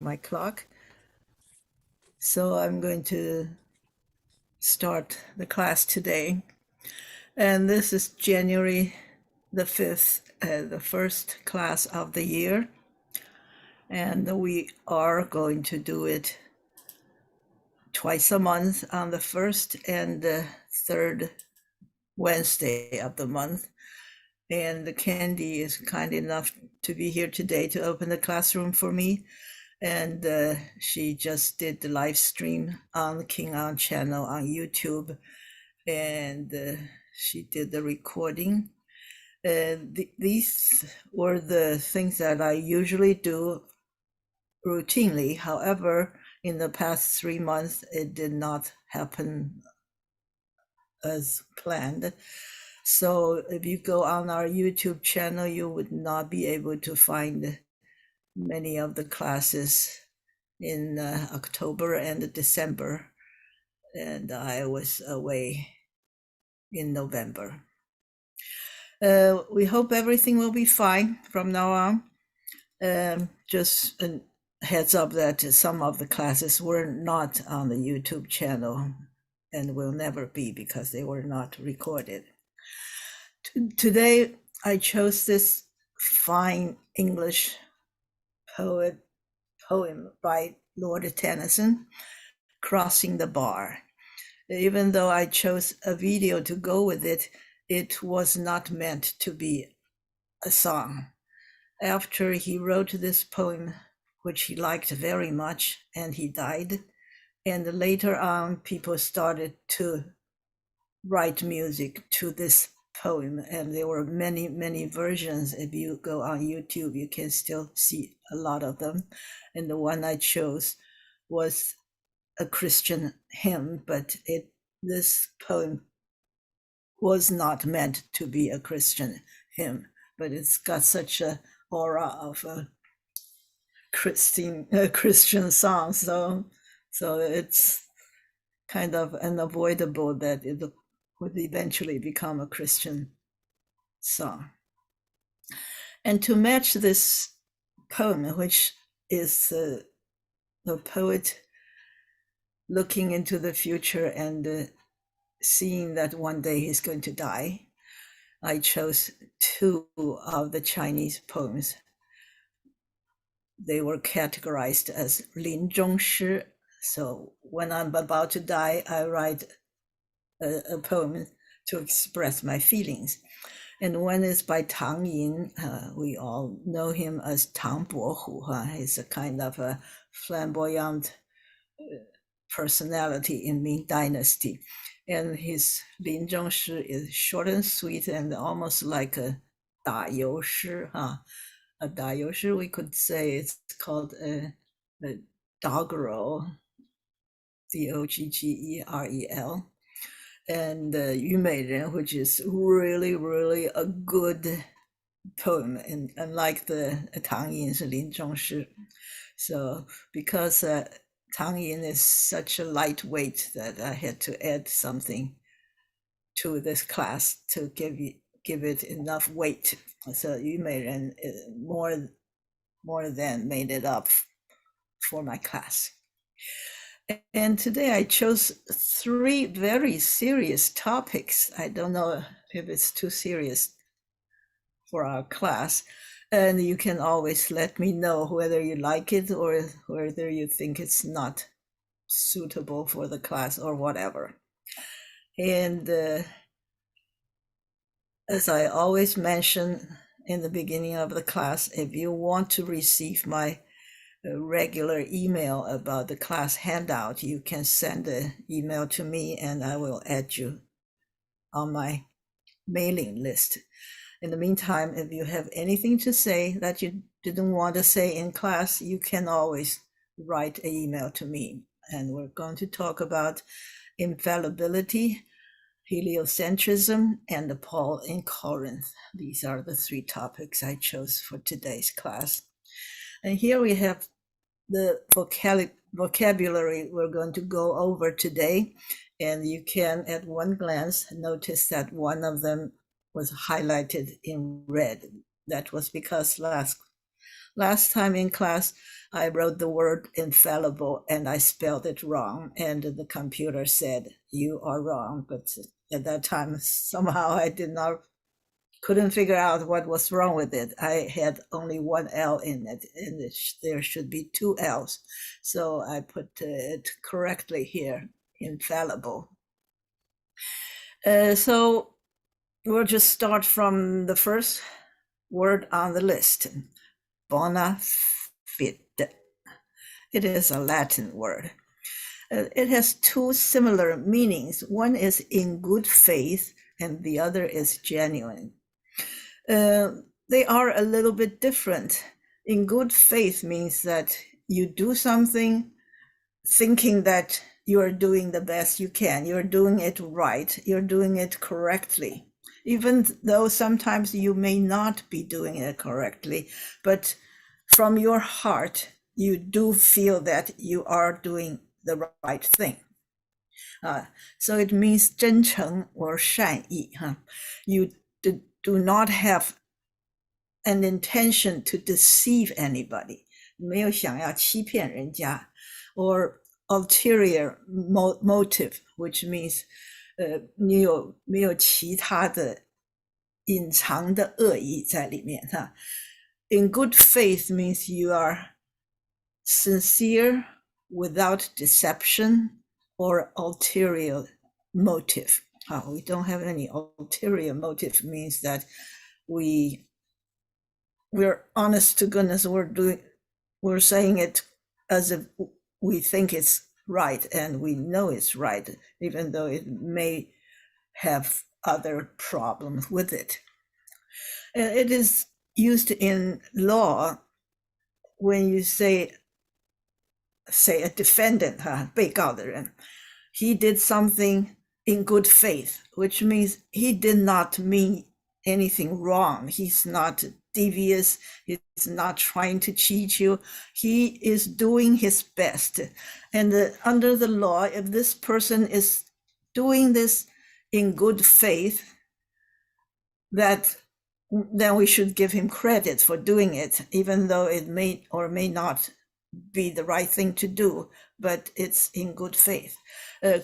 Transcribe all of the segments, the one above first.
my clock. So I'm going to start the class today. And this is January the 5th, the first class of the year. And we are going to do it twice a month on the first and the third Wednesday of the month. And Candy is kind enough to be here today to open the classroom for me. And she just did the live stream on the King On channel on YouTube, and she did the recording. These were the things that I usually do routinely. However, in the past 3 months, it did not happen as planned. So if you go on our YouTube channel, you would not be able to find many of the classes in October and December, and I was away in November. We hope everything will be fine from now on. Just a heads up that some of the classes were not on the YouTube channel and will never be because they were not recorded. Today, I chose this fine English poem by Lord Tennyson, Crossing the Bar. Even though I chose a video to go with it, it was not meant to be a song. After he wrote this poem, which he liked very much, and he died, and later on people started to write music to this poem, and there were many, many versions. If you go on YouTube, you can still see a lot of them. And the one I chose was a Christian hymn, but this poem was not meant to be a Christian hymn, but it's got such a aura of a Christian song, so it's kind of unavoidable that it would eventually become a Christian song. And to match this poem, which is the poet looking into the future and seeing that one day he's going to die, I chose two of the Chinese poems. They were categorized as 临终诗. So when I'm about to die, I write a poem to express my feelings. And one is by Tang Yin. We all know him as Tang Bohu. He's a kind of a flamboyant personality in Ming Dynasty. And his 临终诗 is short and sweet and almost like a 打油诗. A 打油诗, we could say it's called a doggerel, Doggerel. And 虞美人, which is really, really a good poem, and unlike the Tang Yin 是临终诗. So because Tang Yin is such a lightweight that I had to add something to this class to give it enough weight. So 虞美人 more than made it up for my class. And today I chose three very serious topics. I don't know if it's too serious for our class. And you can always let me know whether you like it or whether you think it's not suitable for the class or whatever. And as I always mention in the beginning of the class, if you want to receive my regular email about the class handout, you can send an email to me and I will add you on my mailing list. In the meantime, if you have anything to say that you didn't want to say in class, you can always write an email to me. And we're going to talk about infallibility, heliocentrism, and Paul in Corinth. These are the three topics I chose for today's class. And here we have the vocabulary we're going to go over today. And you can, at one glance, notice that one of them was highlighted in red. That was because last last time in class, I wrote the word infallible and I spelled it wrong. And the computer said, you are wrong. But at that time, somehow I couldn't figure out what was wrong with it. I had only one L in it, and there should be two L's. So I put it correctly here, infallible. So we'll just start from the first word on the list, bona fide. It is a Latin word. It has two similar meanings. One is in good faith, and the other is genuine. They are a little bit different. In good faith means that you do something thinking that you are doing the best you can. You're doing it right. You're doing it correctly. Even though sometimes you may not be doing it correctly, but from your heart, you do feel that you are doing the right thing. So it means 真诚 or 善意. You do not have an intention to deceive anybody. 没有想要欺骗人家. Or ulterior motive, which means 你没有其他的隐藏的恶意在里面哈。In good faith means you are sincere without deception or ulterior motive. We don't have any ulterior motive, means that we're honest to goodness. We're saying it as if we think it's right and we know it's right, even though it may have other problems with it. It is used in law when you say a defendant, 被告的人, he did something in good faith, which means he did not mean anything wrong. He's not devious. He's not trying to cheat you. He is doing his best. And under the law, if this person is doing this in good faith, then we should give him credit for doing it, even though it may or may not be the right thing to do, but it's in good faith.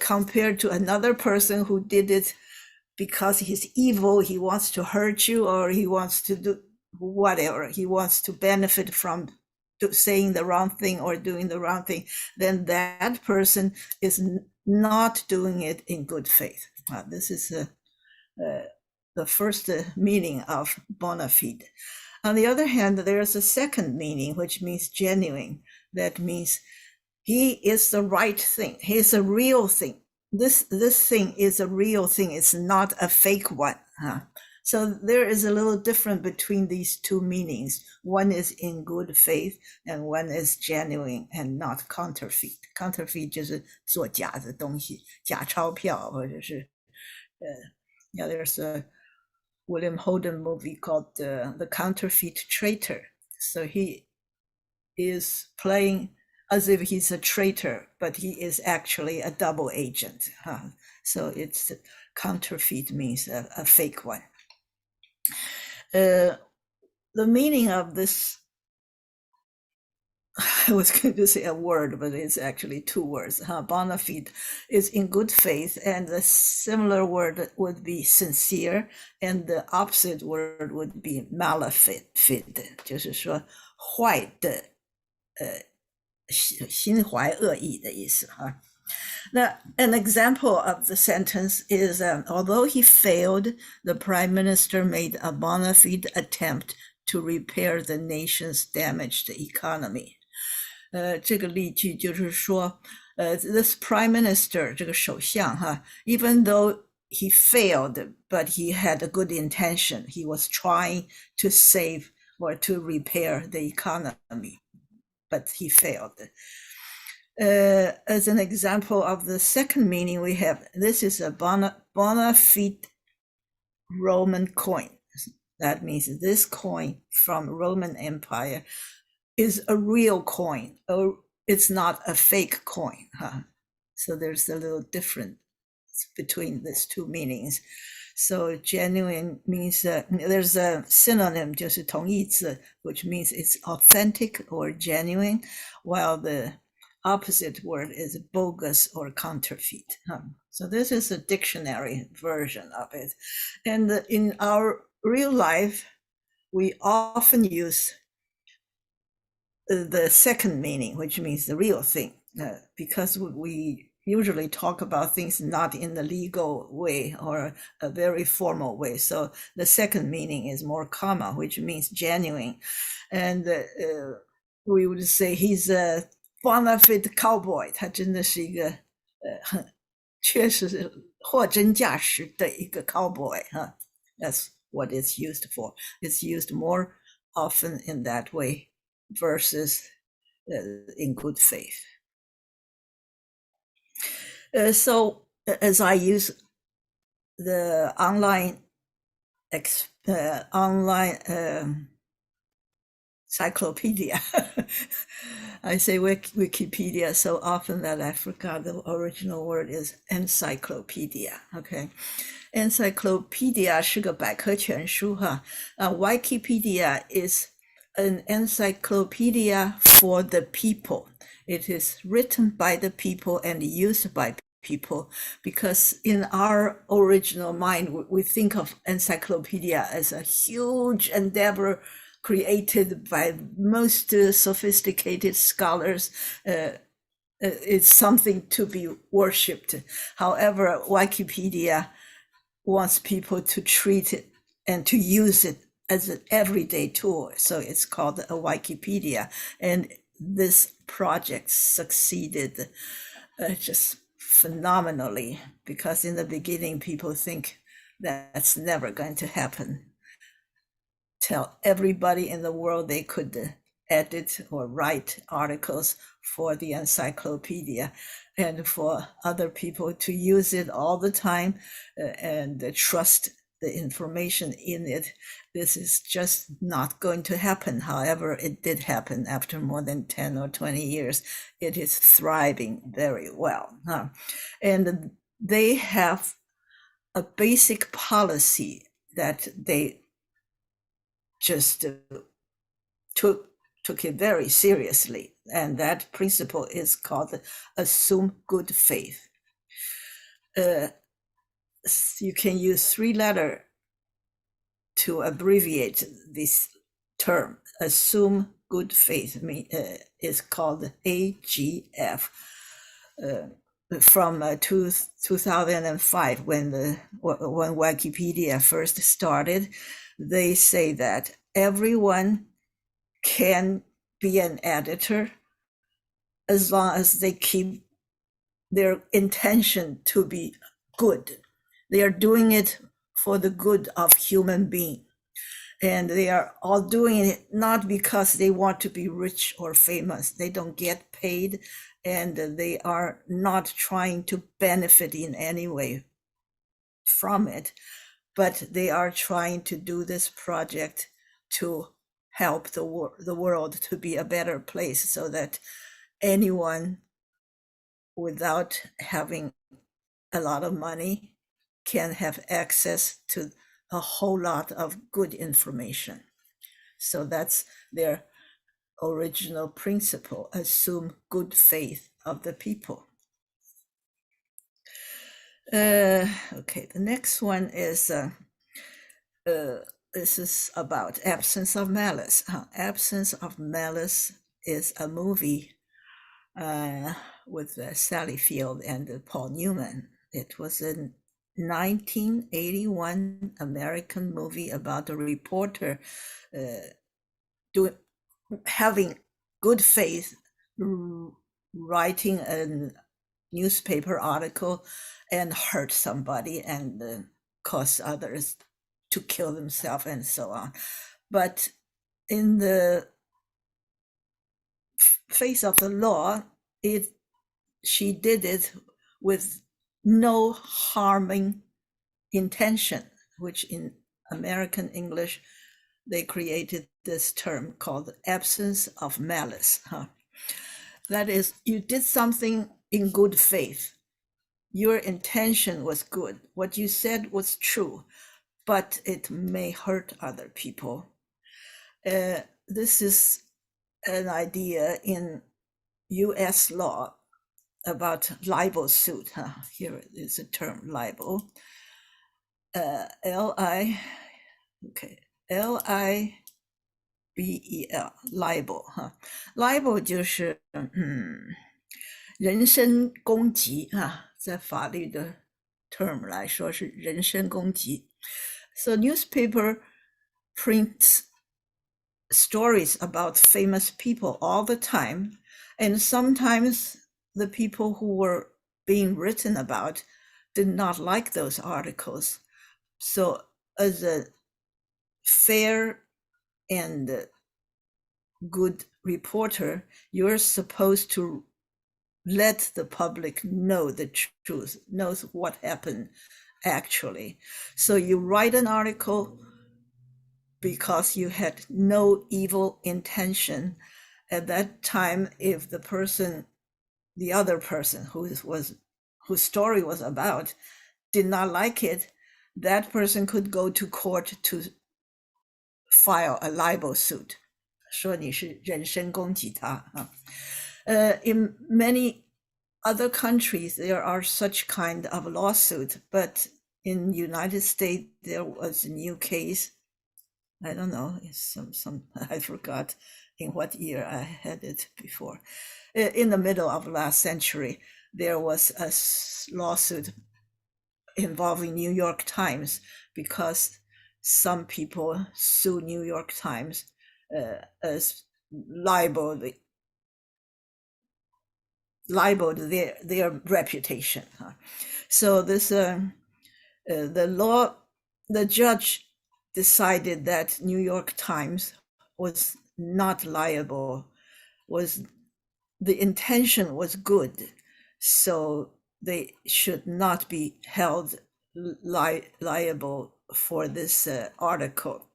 Compared to another person who did it because he's evil, he wants to hurt you, or he wants to do whatever, he wants to benefit from saying the wrong thing or doing the wrong thing, then that person is not doing it in good faith. This is the first meaning of bona fide. On the other hand, there's a second meaning, which means genuine. That means he is the right thing. He is a real thing. This thing is a real thing. It's not a fake one. So there is a little difference between these two meanings. One is in good faith, and one is genuine and not counterfeit. Counterfeit 就是做假的东西，假钞票，或者是there's a William Holden movie called The Counterfeit Traitor. So he is playing as if he's a traitor, but he is actually a double agent. So it's counterfeit means a fake one. The meaning of this, I was going to say a word, but it's actually two words. Bona fide is in good faith, and the similar word would be sincere, and the opposite word would be malafide, 就是说坏的，心怀恶意的意思哈。Now, an example of the sentence is, although he failed, the prime minister made a bona fide attempt to repair the nation's damaged economy. 这个例句就是说this prime minister, 这个首相哈 even though he failed, but he had a good intention. He was trying to save or to repair the economy, but he failed. As an example of the second meaning we have, this is a bona fide Roman coin. That means this coin from Roman Empire is a real coin. It's not a fake coin. So there's a little difference between these two meanings. So genuine means there's a synonym, 就是同义字, which means it's authentic or genuine, while the opposite word is bogus or counterfeit. So this is a dictionary version of it. And in our real life, we often use the second meaning, which means the real thing, because we usually talk about things not in the legal way or a very formal way. So the second meaning is more common, which means genuine. And we would say he's a bonafide cowboy. 他真的是一个很确实是货真价实的一个 cowboy. That's what it's used for. It's used more often in that way versus in good faith. So as I use the online encyclopedia, I say Wikipedia so often that I forgot the original word is encyclopedia. Okay, encyclopedia 是个百科全书哈。Wikipedia is an encyclopedia for the people. It is written by the people and used by people, because in our original mind, we think of encyclopedia as a huge endeavor created by most sophisticated scholars. It's something to be worshipped. However, Wikipedia wants people to treat it and to use it as an everyday tool. So it's called a Wikipedia. And this project succeeded just phenomenally, because in the beginning, people think that's never going to happen. Tell everybody in the world they could edit or write articles for the encyclopedia, and for other people to use it all the time and trust the information in it. This is just not going to happen. However, it did happen after more than 10 or 20 years. It is thriving very well. And they have a basic policy that they just took it very seriously. And that principle is called assume good faith. You can use 3 letters to abbreviate this term. Assume good faith is called AGF. From 2005, when Wikipedia first started, they say that everyone can be an editor as long as they keep their intention to be good. They are doing it for the good of human being. And they are all doing it not because they want to be rich or famous. They don't get paid, and they are not trying to benefit in any way from it, but they are trying to do this project to help the world to be a better place, so that anyone without having a lot of money can have access to a whole lot of good information. So that's their original principle, assume good faith of the people. Okay, the next one is this is about Absence of Malice. Absence of Malice is a movie with Sally Field and Paul Newman. It was a 1981 American movie about a reporter having good faith, writing a newspaper article and hurt somebody and cause others to kill themselves and so on. But in the face of the law, she did it with no harming intention, which in American English, they created this term called absence of malice. That is, you did something in good faith, your intention was good. What you said was true, but it may hurt other people. This is an idea in US law about libel suit. Here is a term, libel. L-I, okay, L-I-B-E-L, libel. Libel 就是人身攻击在法律的 term 来说是人身攻击。So newspaper prints stories about famous people all the time, and sometimes the people who were being written about did not like those articles. So as a fair and good reporter, you're supposed to let the public know the truth, knows what happened actually. So you write an article because you had no evil intention. At that time, if the other person whose story was about did not like it, that person could go to court to file a libel suit, 说你是人身攻击他in many other countries, there are such kind of lawsuit, but in the United States, there was a new case. I don't know, I forgot in what year I had it before. In the middle of last century, there was a lawsuit involving New York Times because some people sue New York Times as libeled their reputation. So this the judge decided that New York Times was not liable, the intention was good, so they should not be held liable for this article.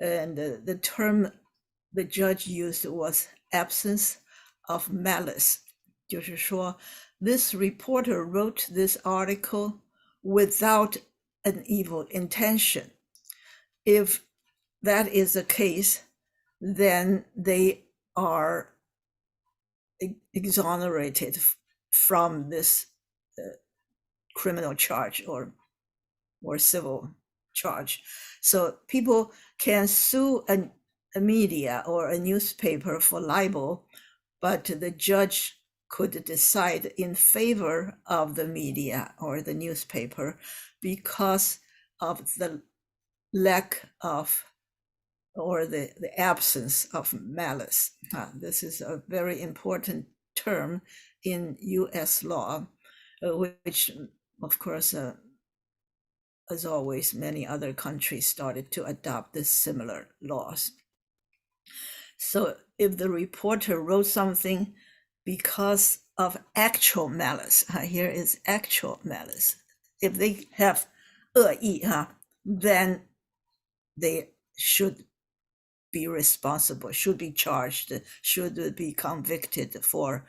And the term the judge used was absence of malice. 就是说, this reporter wrote this article without an evil intention. If that is the case, then they are exonerated from this criminal charge or civil charge. So people can sue a media or a newspaper for libel, but the judge could decide in favor of the media or the newspaper because of the lack of or the absence of malice. This is a very important term in US law, which of course, as always, many other countries started to adopt this similar laws. So if the reporter wrote something because of actual malice, here is actual malice. If they have 恶意, then they should be responsible, should be charged, should be convicted for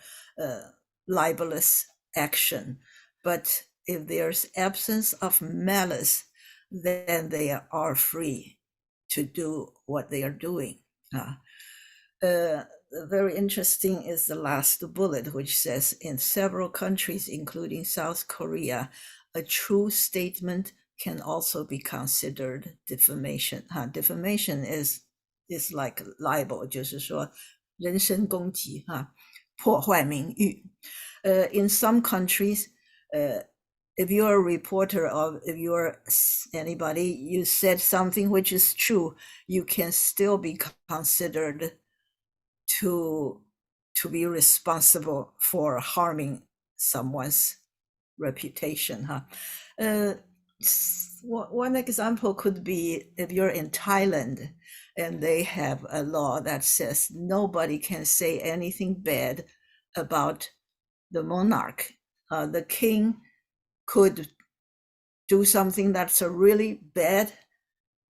libelous action. But if there's absence of malice, then they are free to do what they are doing. Very interesting is the last bullet, which says, in several countries, including South Korea, a true statement can also be considered defamation. Defamation is like libel, 就是说人身攻击, 破坏名誉. In some countries, if you're a reporter or if you're anybody, you said something which is true, you can still be considered to be responsible for harming someone's reputation. One example could be if you're in Thailand and they have a law that says nobody can say anything bad about the monarch. The king could do something that's really bad,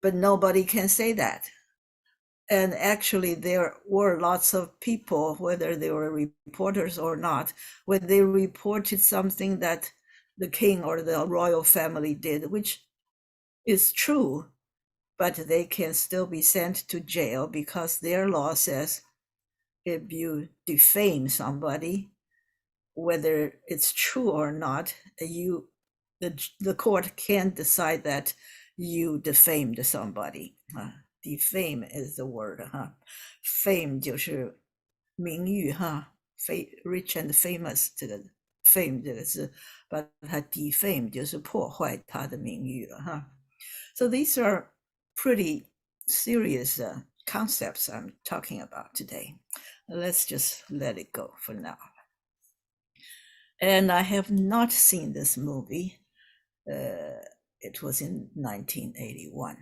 but nobody can say that. And actually, there were lots of people, whether they were reporters or not, when they reported something that the king or the royal family did, which is true, but they can still be sent to jail because their law says if you defame somebody, whether it's true or not, the court can't decide that you defamed somebody. Defame is the word. Fame 就是名誉，rich and famous 这个 fame 这个字，把它 defame 就是破坏他的名誉了。So these are pretty serious concepts I'm talking about today. Let's just let it go for now. And I have not seen this movie. It was in 1981.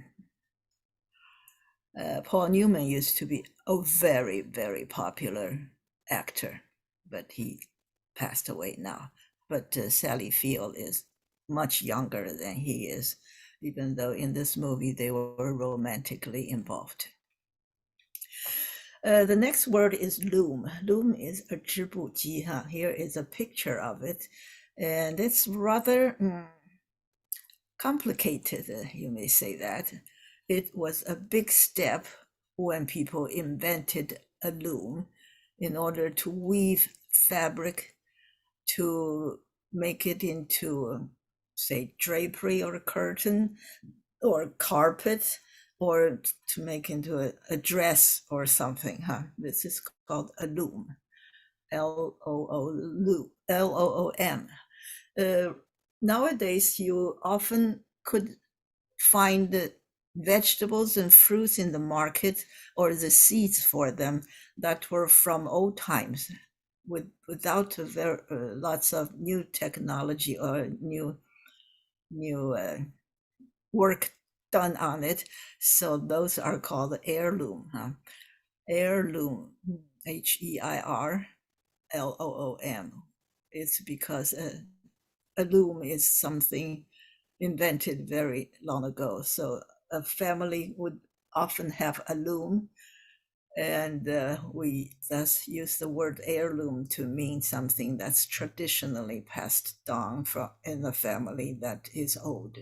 Paul Newman used to be a very, very popular actor, but he passed away now. But Sally Field is much younger than he is, even though in this movie they were romantically involved. The next word is loom. Loom is a 织布机. Here is a picture of it, and it's rather complicated, you may say that. It was a big step when people invented a loom in order to weave fabric to make it into, say, drapery or a curtain or carpet, or to make into a dress or something. This is called a loom. L-O-O-M. Nowadays, you often could find vegetables and fruits in the market or the seeds for them that were from old times, without lots of new technology or new work done on it. So those are called heirloom. Heirloom, H-E-I-R-L-O-O-M. It's because a loom is something invented very long ago. So a family would often have a loom, and we thus use the word heirloom to mean something that's traditionally passed down in the family that is old.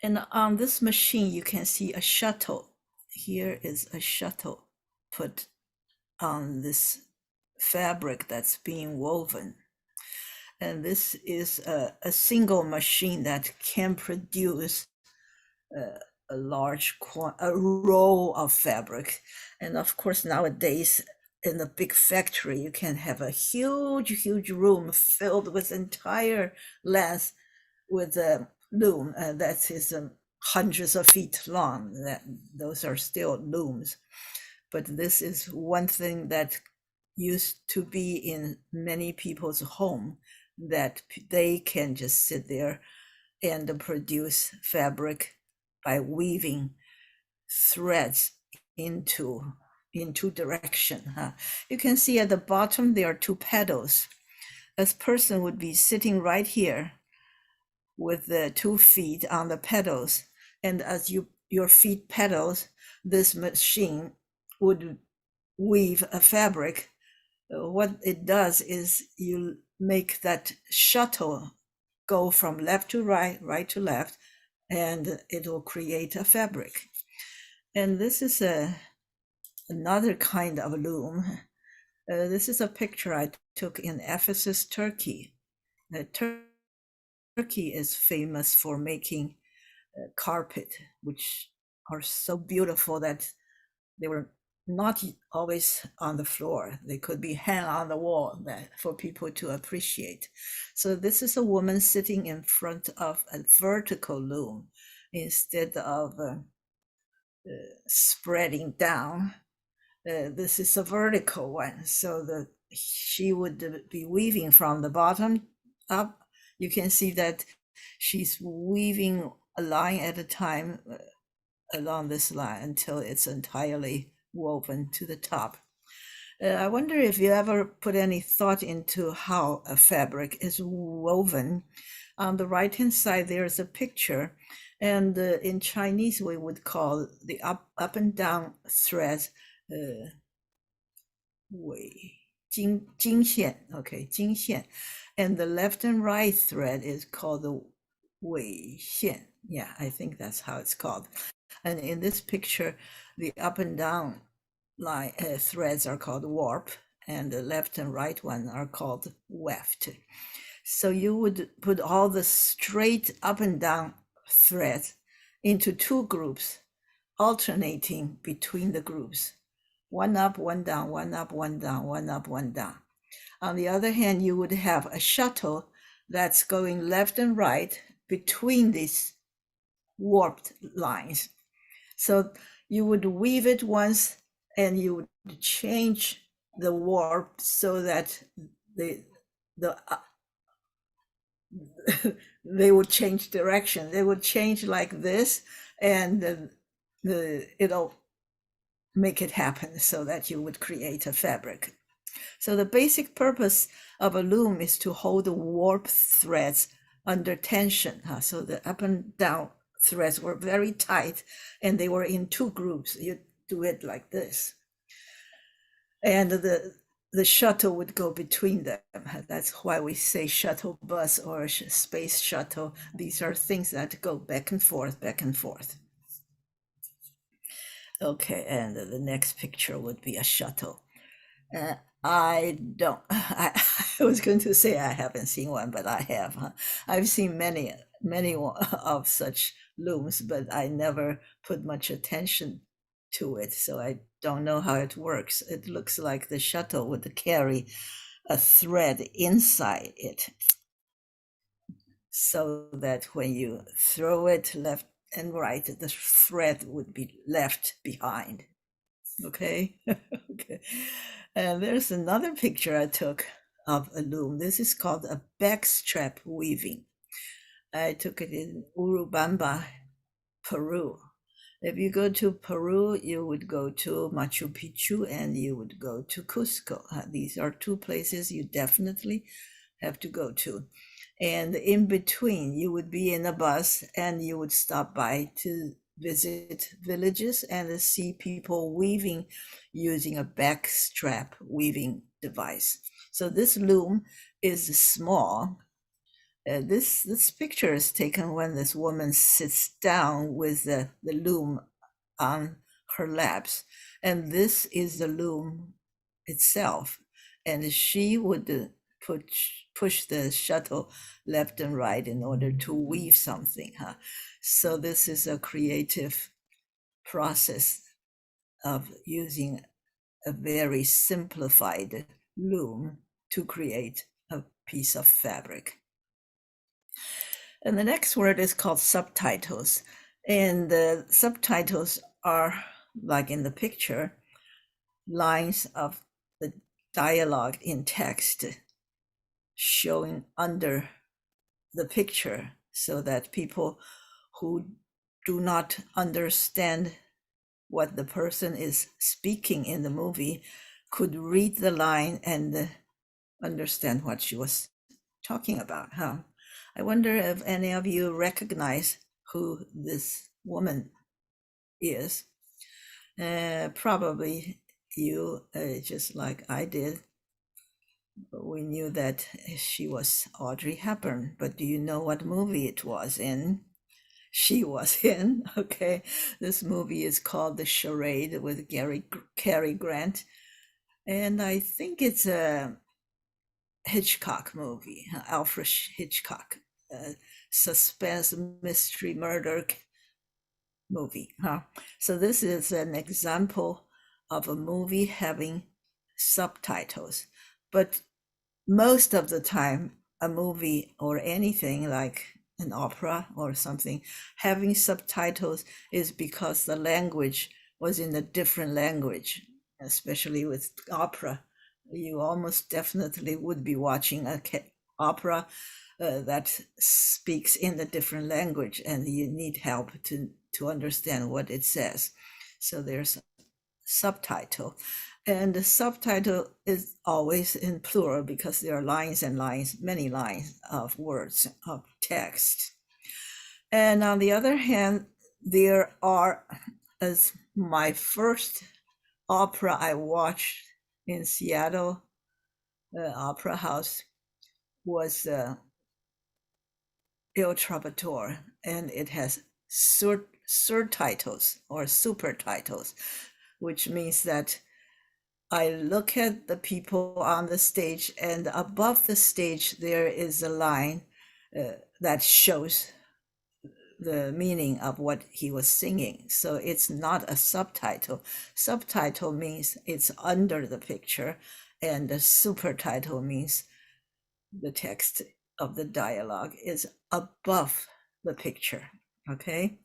And on this machine, you can see a shuttle. Here is a shuttle put on this fabric that's being woven. And this is a single machine that can produce a roll of fabric. And of course, nowadays, in a big factory, you can have a huge room filled with entire length with a loom that is hundreds of feet long. Those are still looms. But this is one thing that used to be in many people's home, that they can just sit there and produce fabric by weaving threads into direction. You can see at the bottom there are two pedals. A person would be sitting right here with the 2 feet on the pedals, and as your feet pedals, this machine would weave a fabric. What it does is you make that shuttle go from left to right, right to left, and it will create a fabric. And this is another kind of loom. This is a picture I took in Ephesus, Turkey. Turkey is famous for making carpet, which are so beautiful that they were not always on the floor. They could be hung on the wall for people to appreciate. So this is a woman sitting in front of a vertical loom instead of spreading down. This is a vertical one. So she would be weaving from the bottom up. You can see that she's weaving a line at a time along this line until it's entirely woven to the top. I wonder if you ever put any thought into how a fabric is woven. On the right-hand side, there's a picture, and in Chinese, we would call the up and down threads 尾经线, okay, 经线. And the left and right thread is called the 纬线. Yeah, I think that's how it's called. And in this picture, the up and down line threads are called warp, and the left and right one are called weft. So you would put all the straight up and down threads into two groups, alternating between the groups. One up, one down, one up, one down, one up, one down. On the other hand, you would have a shuttle that's going left and right between these warped lines. So you would weave it once and you would change the warp so that the they would change direction. They would change like this, and it'll make it happen so that you would create a fabric. So the basic purpose of a loom is to hold the warp threads under tension. So the up and down threads were very tight, and they were in two groups. You do it like this, and the shuttle would go between them. That's why we say shuttle bus or space shuttle. These are things that go back and forth, back and forth. Okay, and the next picture would be a shuttle. I don't, I was going to say I haven't seen one, but I have. I've seen many of such looms, but I never put much attention to it, so I don't know how it works. It looks like the shuttle would carry a thread inside it, so that when you throw it left and right, the thread would be left behind. Okay. Okay. And there's another picture I took of a loom. This is called a backstrap weaving. I took it in Urubamba, Peru. If you go to Peru, you would go to Machu Picchu and you would go to Cusco. These are two places you definitely have to go to. And in between, you would be in a bus and you would stop by to visit villages and see people weaving using a backstrap weaving device. So this loom is small. This picture is taken when this woman sits down with the loom on her laps, and this is the loom itself, and she would push the shuttle left and right in order to weave something. So this is a creative process of using a very simplified loom to create a piece of fabric. And the next word is called subtitles. And the subtitles are, like in the picture, lines of the dialogue in text showing under the picture so that people who do not understand what the person is speaking in the movie could read the line and understand what she was talking about. I wonder if any of you recognize who this woman is. Probably you, just like I did. We knew that she was Audrey Hepburn, but do you know what movie it was in? She was in. Okay, this movie is called The Charade with Cary Grant, and I think it's a Hitchcock movie, Alfred Hitchcock, suspense mystery murder movie. So this is an example of a movie having subtitles, but most of the time a movie or anything like an opera or something having subtitles is because the language was in a different language. Especially with opera, you almost definitely would be watching an opera that speaks in a different language, and you need help to understand what it says. So there's subtitle, and the subtitle is always in plural because there are lines and lines, many lines of words of text. And on the other hand, there are, as my first opera I watched in Seattle opera house was Il Trovatore, and it has surtitles or super titles, which means that I look at the people on the stage, and above the stage there is a line that shows the meaning of what he was singing. So it's not a subtitle. Subtitle means it's under the picture, and the super title means the text of the dialogue is above the picture. Okay.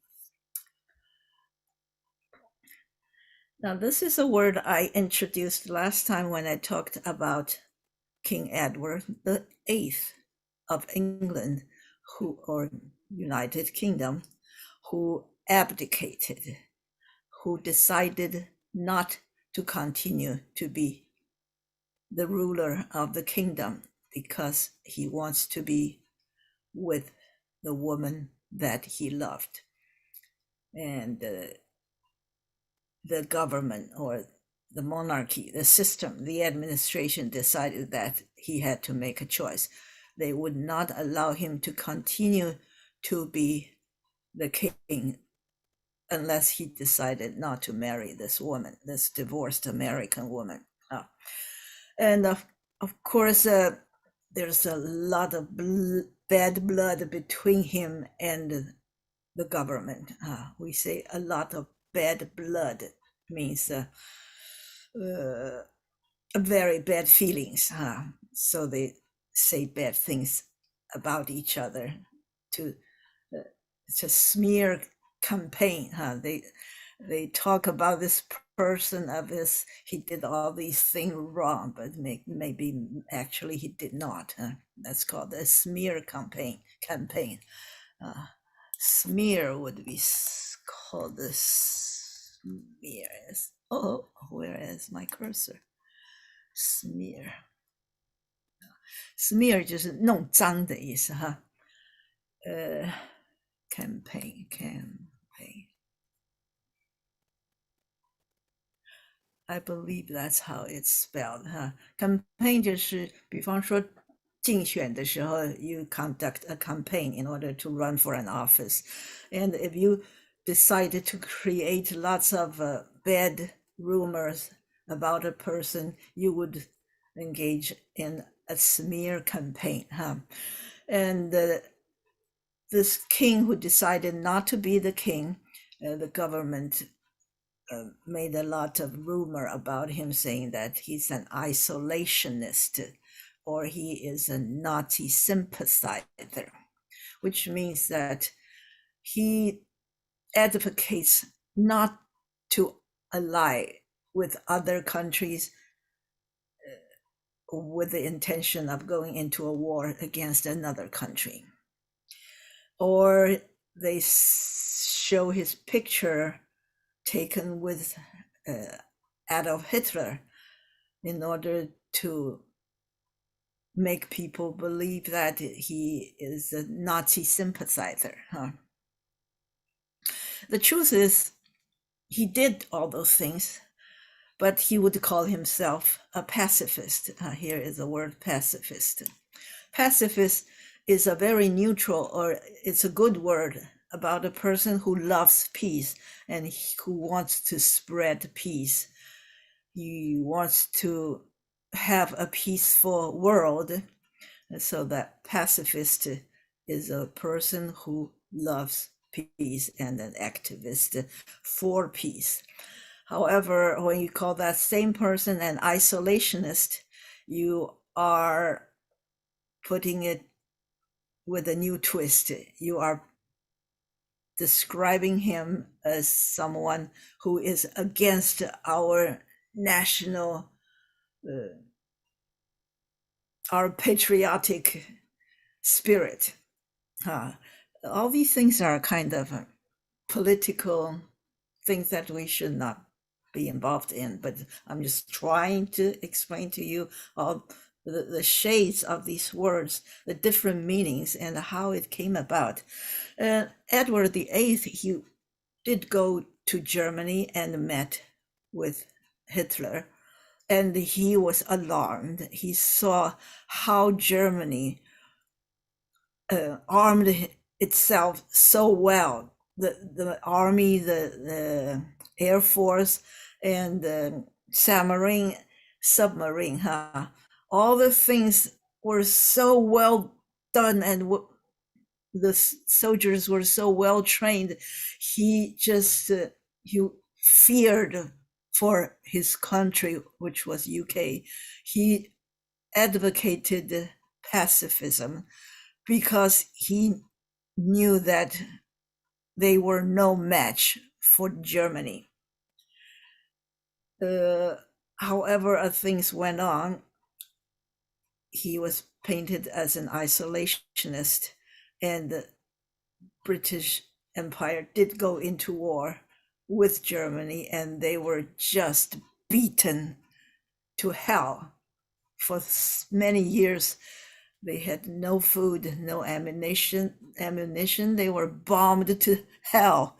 Now, this is a word I introduced last time when I talked about King Edward the Eighth of England, or United Kingdom, who abdicated, who decided not to continue to be the ruler of the kingdom because he wants to be with the woman that he loved. And the government or the monarchy, the system, the administration decided that he had to make a choice. They would not allow him to continue to be the king unless he decided not to marry this woman, this divorced American woman. And of course, there's a lot of bad blood between him and the government. We say a lot of bad blood means very bad feelings. So they say bad things about each other to it's a smear campaign. They talk about this person of his, he did all these things wrong, but maybe actually he did not. That's called a smear campaign. Smear would be called the smear. Oh, where is my cursor? Smear. Smear 就是弄脏的意思哈。campaign. I believe that's how it's spelled. Campaign 就是比方说竞选的时候 you conduct a campaign in order to run for an office. And if you decided to create lots of bad rumors about a person, you would engage in a smear campaign. And this king who decided not to be the king, the government made a lot of rumor about him, saying that he's an isolationist or he is a Nazi sympathizer, which means that he advocates not to ally with other countries with the intention of going into a war against another country. Or they show his picture taken with Adolf Hitler in order to make people believe that he is a Nazi sympathizer. The truth is, he did all those things, but he would call himself a pacifist. Here is the word pacifist. Pacifist is a very neutral, or it's a good word about a person who loves peace and who wants to spread peace. He wants to have a peaceful world. So that pacifist is a person who loves peace and an activist for peace. However, when you call that same person an isolationist, you are putting it with a new twist. You are describing him as someone who is against our national, our patriotic spirit. All these things are kind of political things that we should not be involved in, but I'm just trying to explain to you all the shades of these words, the different meanings, and how it came about. Edward VIII, he did go to Germany and met with Hitler, and he was alarmed. He saw how Germany armed itself so well. The army, the air force, and the submarine, huh? All the things were so well done, and the soldiers were so well trained. He just he feared for his country, which was UK. He advocated pacifism because he knew that they were no match for Germany. However, as things went on, he was painted as an isolationist, and the British Empire did go into war with Germany, and they were just beaten to hell for many years. They had no food, no ammunition. They were bombed to hell.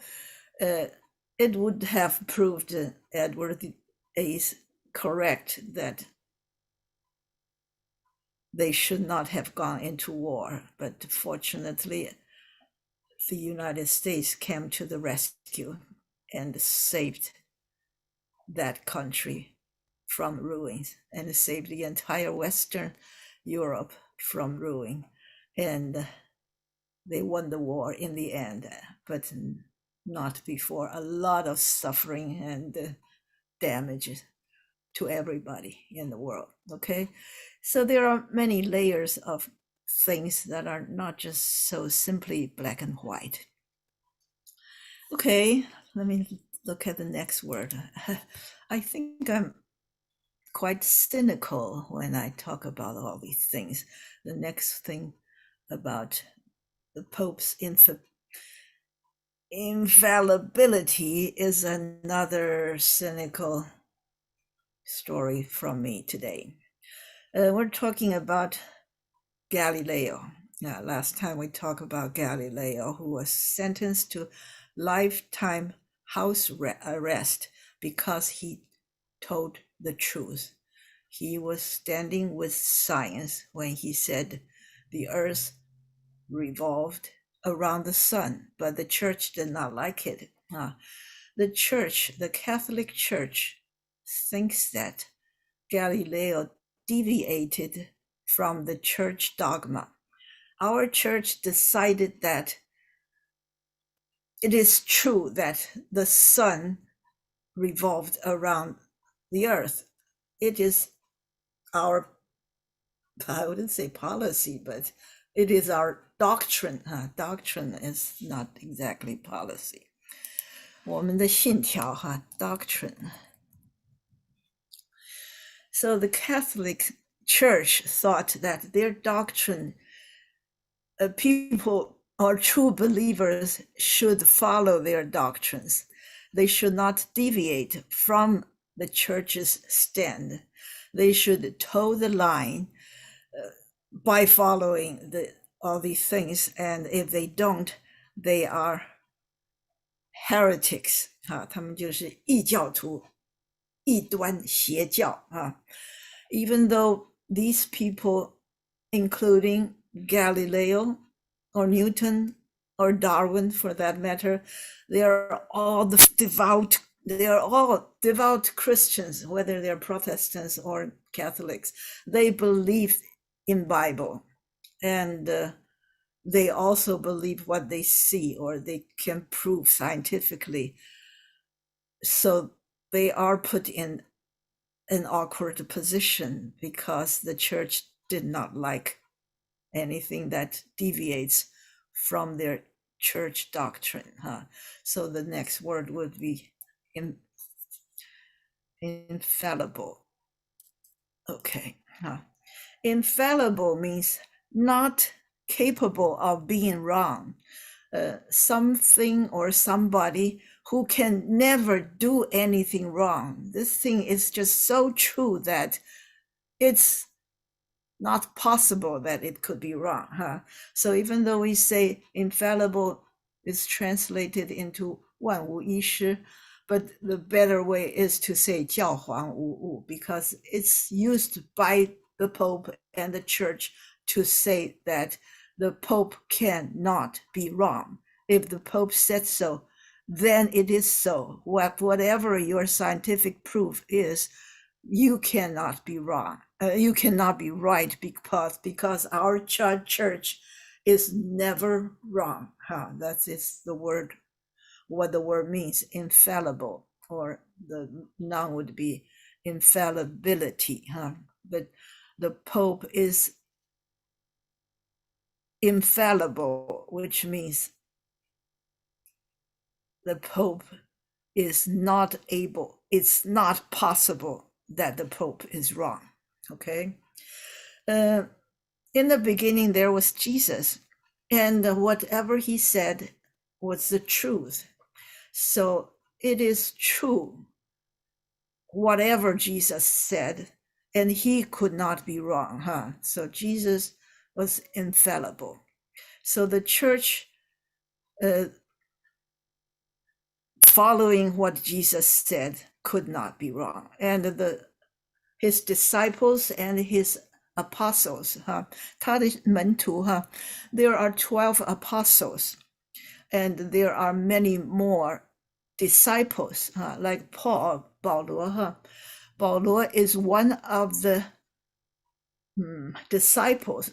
It would have proved Edward VIII correct that they should not have gone into war. But fortunately, the United States came to the rescue and saved that country from ruins, and saved the entire Western Europe from ruin. And they won the war in the end, but not before a lot of suffering and damage to everybody in the world. Okay, so there are many layers of things that are not just so simply black and white. Okay, let me look at the next word. I think I'm quite cynical when I talk about all these things. The next thing about the Pope's infallibility is another cynical story from me today. We're talking about Galileo. Last time we talked about Galileo, who was sentenced to lifetime house arrest because he told the truth. He was standing with science when he said the earth revolved around the sun, but the church did not like it. The church, the Catholic Church, thinks that Galileo deviated from the church dogma. Our church decided that it is true that the sun revolved around the earth. It is our, I wouldn't say policy, but it is our doctrine. Doctrine is not exactly policy. 我们的信条doctrine. So the Catholic Church thought that their doctrine, people or true believers should follow their doctrines. They should not deviate from the church's stand. They should toe the line by following all these things. And if they don't, they are heretics. 他们就是异教徒，异端邪教。Even though these people, including Galileo or Newton or Darwin for that matter, they are all devout Christians, whether they're Protestants or Catholics. They believe in Bible, and they also believe what they see or they can prove scientifically. So they are put in an awkward position because the church did not like anything that deviates from their church doctrine. So the next word would be infallible. Okay. Infallible means not capable of being wrong. Something or somebody who can never do anything wrong. This thing is just so true that it's not possible that it could be wrong. So even though we say infallible is translated into 万无一失, but the better way is to say 教皇无误 because it's used by the Pope and the Church to say that the Pope cannot be wrong. If the Pope said so, then it is so. Whatever your scientific proof is, you cannot be wrong. You cannot be right because our church is never wrong. That's the word. What the word means, infallible, or the noun would be infallibility. But the Pope is infallible, which means the Pope is not able, it's not possible that the Pope is wrong. Okay. In the beginning, there was Jesus, and whatever he said was the truth. So it is true, whatever Jesus said, and he could not be wrong. So Jesus was infallible. So the church, following what Jesus said, could not be wrong. And his disciples and his apostles, 他的门徒, there are 12 apostles, and there are many more disciples, like Paul, 保罗, 保罗 is one of the disciples.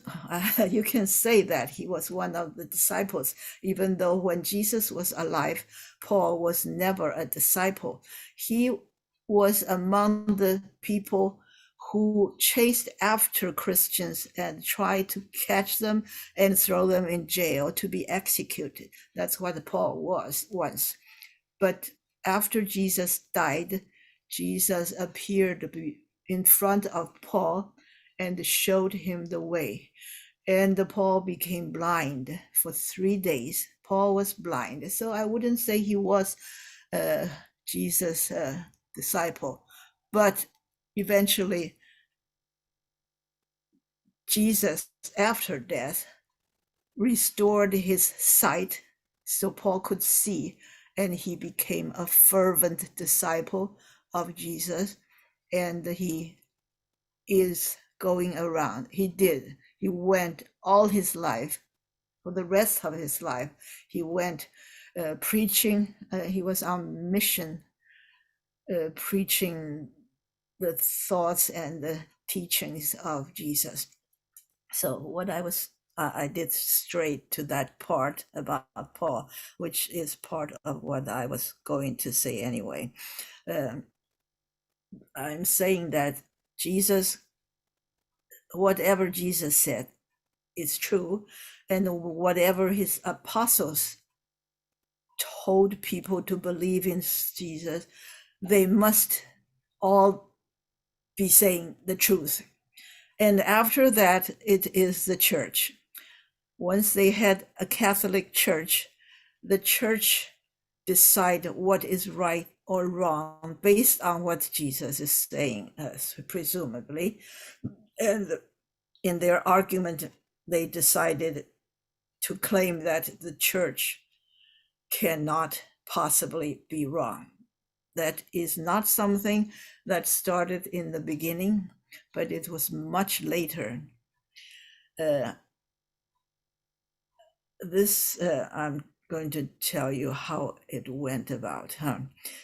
You can say that he was one of the disciples, even though when Jesus was alive, Paul was never a disciple. He was among the people who chased after Christians and tried to catch them and throw them in jail to be executed. That's what Paul was once. But after Jesus died, Jesus appeared in front of Paul and showed him the way. And Paul became blind for 3 days. Paul was blind. So I wouldn't say he was Jesus' disciple, but eventually Jesus, after death, restored his sight so Paul could see, and he became a fervent disciple of Jesus, and he is going around. He went all his life, for the rest of his life, he went preaching. He was on mission, preaching the thoughts and the teachings of Jesus. So what I did straight to that part about Paul, which is part of what I was going to say anyway. I'm saying that Jesus, whatever Jesus said is true, and whatever his apostles told people to believe in Jesus, they must all be saying the truth. And after that, it is the church. Once they had a Catholic church, the church decide what is right or wrong based on what Jesus is saying, presumably. And in their argument, they decided to claim that the church cannot possibly be wrong. That is not something that started in the beginning, but it was much later. I'm going to tell you how it went about.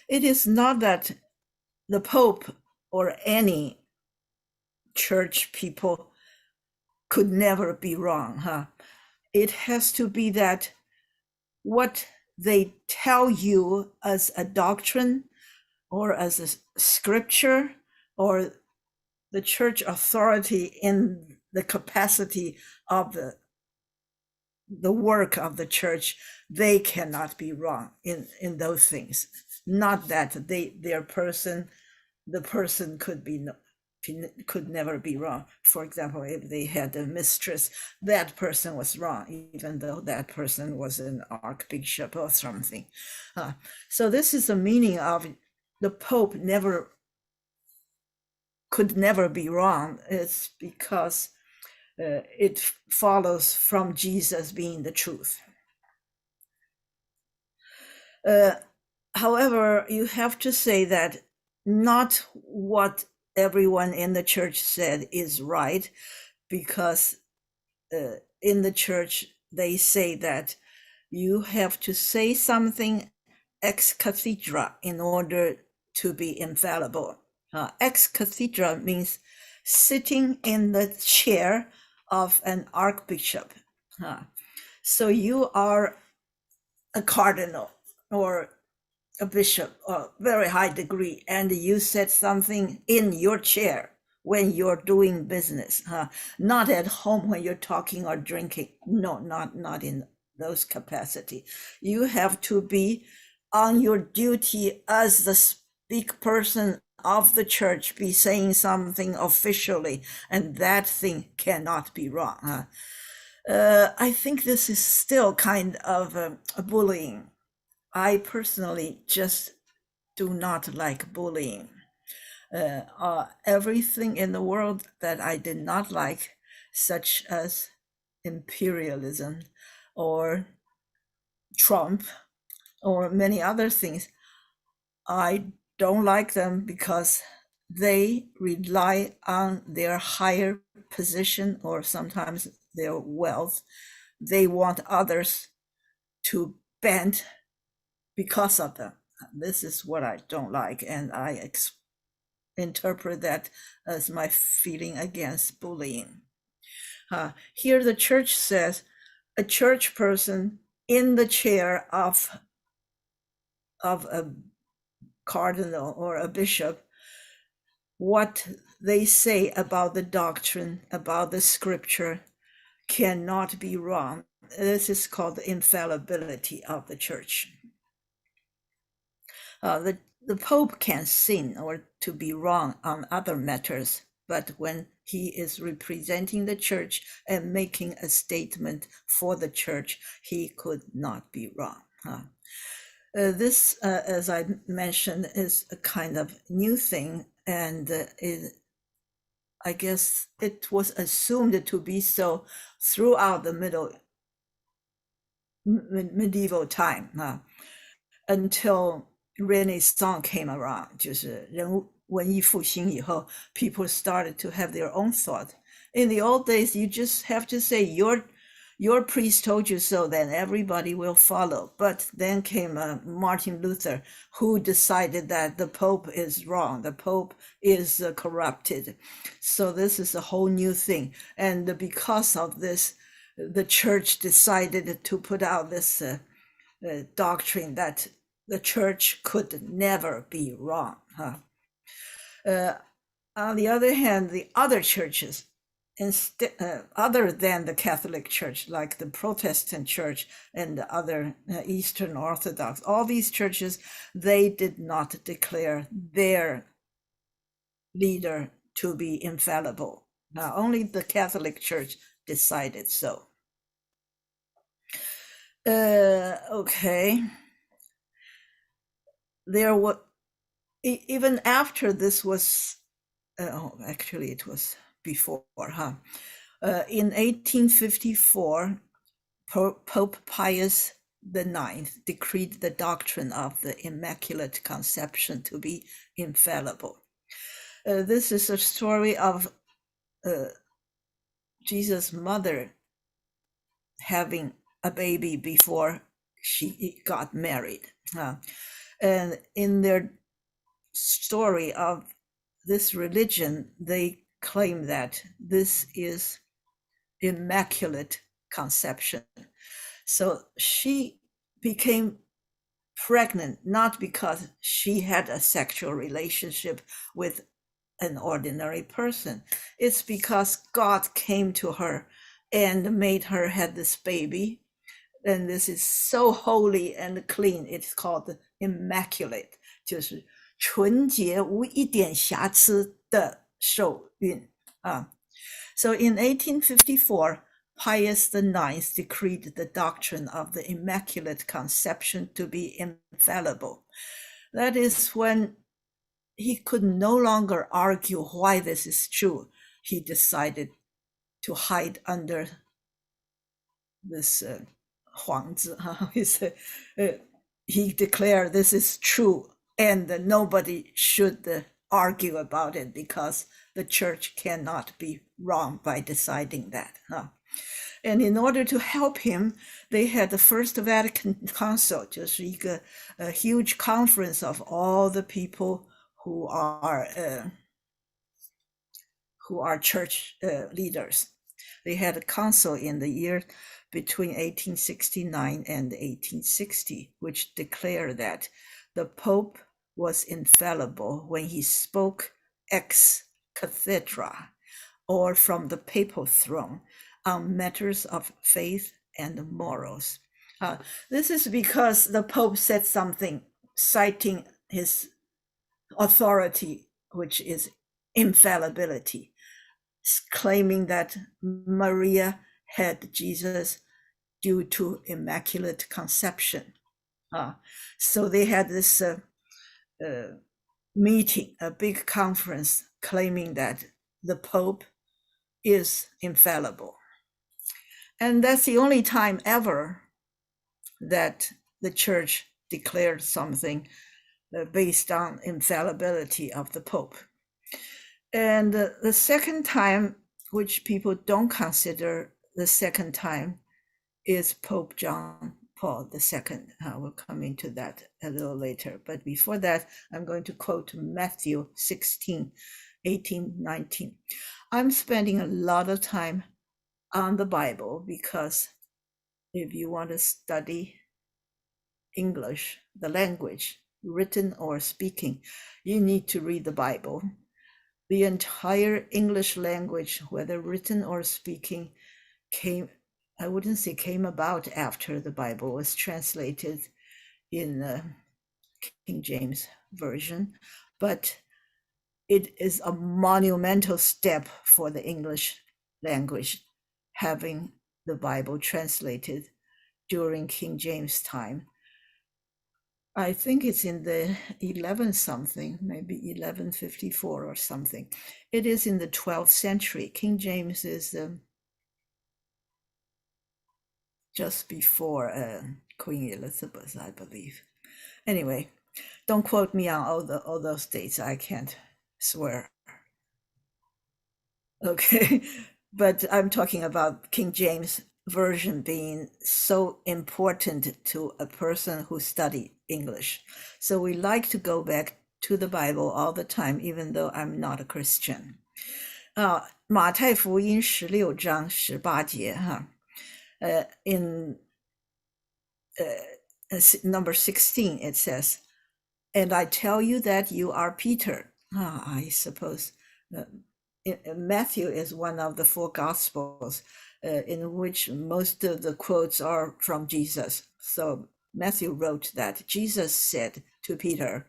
It is not that the Pope or any church people could never be wrong. It has to be that what they tell you as a doctrine or as a scripture or the church authority in the capacity of the work of the church, they cannot be wrong in those things. Not that the person could never be wrong. For example, if they had a mistress, that person was wrong, even though that person was an archbishop or something. So this is the meaning of the Pope could never be wrong. It's because it follows from Jesus being the truth. However, you have to say that not what everyone in the church said is right, because in the church they say that you have to say something ex cathedra in order to be infallible. Ex cathedra means sitting in the chair of an archbishop. So you are a cardinal or a bishop, a very high degree, and you said something in your chair when you're doing business, not at home when you're talking or drinking. No, not in those capacity. You have to be on your duty as the speak person of the church, be saying something officially, and that thing cannot be wrong. I think this is still kind of a bullying. I personally just do not like bullying. Everything in the world that I did not like, such as imperialism or Trump or many other things, I don't like them because they rely on their higher position or sometimes their wealth. They want others to bend because of them. This is what I don't like, and I interpret that as my feeling against bullying. Here the church says a church person in the chair of a cardinal or a bishop, what they say about the doctrine, about the scripture, cannot be wrong. This is called the infallibility of the church. The Pope can sin or to be wrong on other matters, but when he is representing the church and making a statement for the church, he could not be wrong. This, as I mentioned, is a kind of new thing, and I guess it was assumed to be so throughout the medieval time, until Renaissance came around, 就是文艺复兴以后, people started to have their own thought. In the old days, you just have to say your priest told you so, then everybody will follow. But then came Martin Luther, who decided that the Pope is wrong, the Pope is corrupted. So this is a whole new thing. And because of this, the church decided to put out this doctrine that the church could never be wrong. On the other hand, the other churches, other than the Catholic Church, like the Protestant Church and the other Eastern Orthodox, all these churches, they did not declare their leader to be infallible. Now, only the Catholic Church decided so. Okay. There was, even after this was, actually it was before, in 1854, Pope Pius IX decreed the doctrine of the Immaculate Conception to be infallible. This is a story of Jesus' mother having a baby before she got married. And in their story of this religion, they claim that this is immaculate conception. So she became pregnant not because she had a sexual relationship with an ordinary person. It's because God came to her and made her have this baby. And this is so holy and clean. It's called immaculate, 就是纯洁无一点瑕疵的受孕啊。So in 1854, Pius IX decreed the doctrine of the Immaculate Conception to be infallible. That is when he could no longer argue why this is true. He decided to hide under this 皇子, he declared this is true, and nobody should argue about it because the church cannot be wrong by deciding that. And in order to help him, they had the First Vatican Council, 就是一个huge conference of all the people who are church leaders. They had a council in the year between 1869 and 1860, which declared that the Pope was infallible when he spoke ex cathedra, or from the papal throne, on matters of faith and morals. This is because the Pope said something citing his authority, which is infallibility, claiming that Maria had Jesus due to immaculate conception. So they had this meeting, a big conference, claiming that the Pope is infallible. And that's the only time ever that the church declared something based on infallibility of the Pope. And the second time, which people don't consider the second time, is Pope John Paul II. We'll come into that a little later. But before that, I'm going to quote Matthew 16, 18, 19. I'm spending a lot of time on the Bible because if you want to study English, the language, written or speaking, you need to read the Bible. The entire English language, whether written or speaking, I wouldn't say came about after the Bible was translated in King James Version, but it is a monumental step for the English language, having the Bible translated during King James time. I think it's in the 11 something, maybe 1154 or something. It is in the 12th century. King James is just before Queen Elizabeth, I believe. Anyway, don't quote me on all those dates. I can't swear. Okay, but I'm talking about King James Version being so important to a person who studied English. So we like to go back to the Bible all the time, even though I'm not a Christian. 马太福音16章18节哈，in number 16 it says, "And I tell you that you are Peter." I suppose Matthew is one of the four Gospels in which most of the quotes are from Jesus. So Matthew wrote that Jesus said to Peter,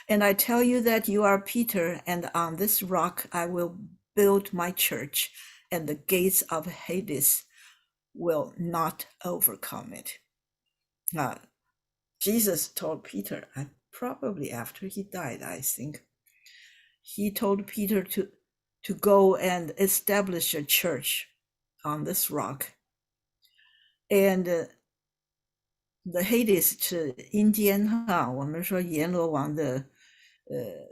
"And I tell you that you are Peter, and on this rock I will build my church, and the gates of Hades will not overcome it." Jesus told Peter, probably after he died, I think, he told Peter to go and establish a church on this rock. And the Hades 是阴间哈，我们说阎罗王的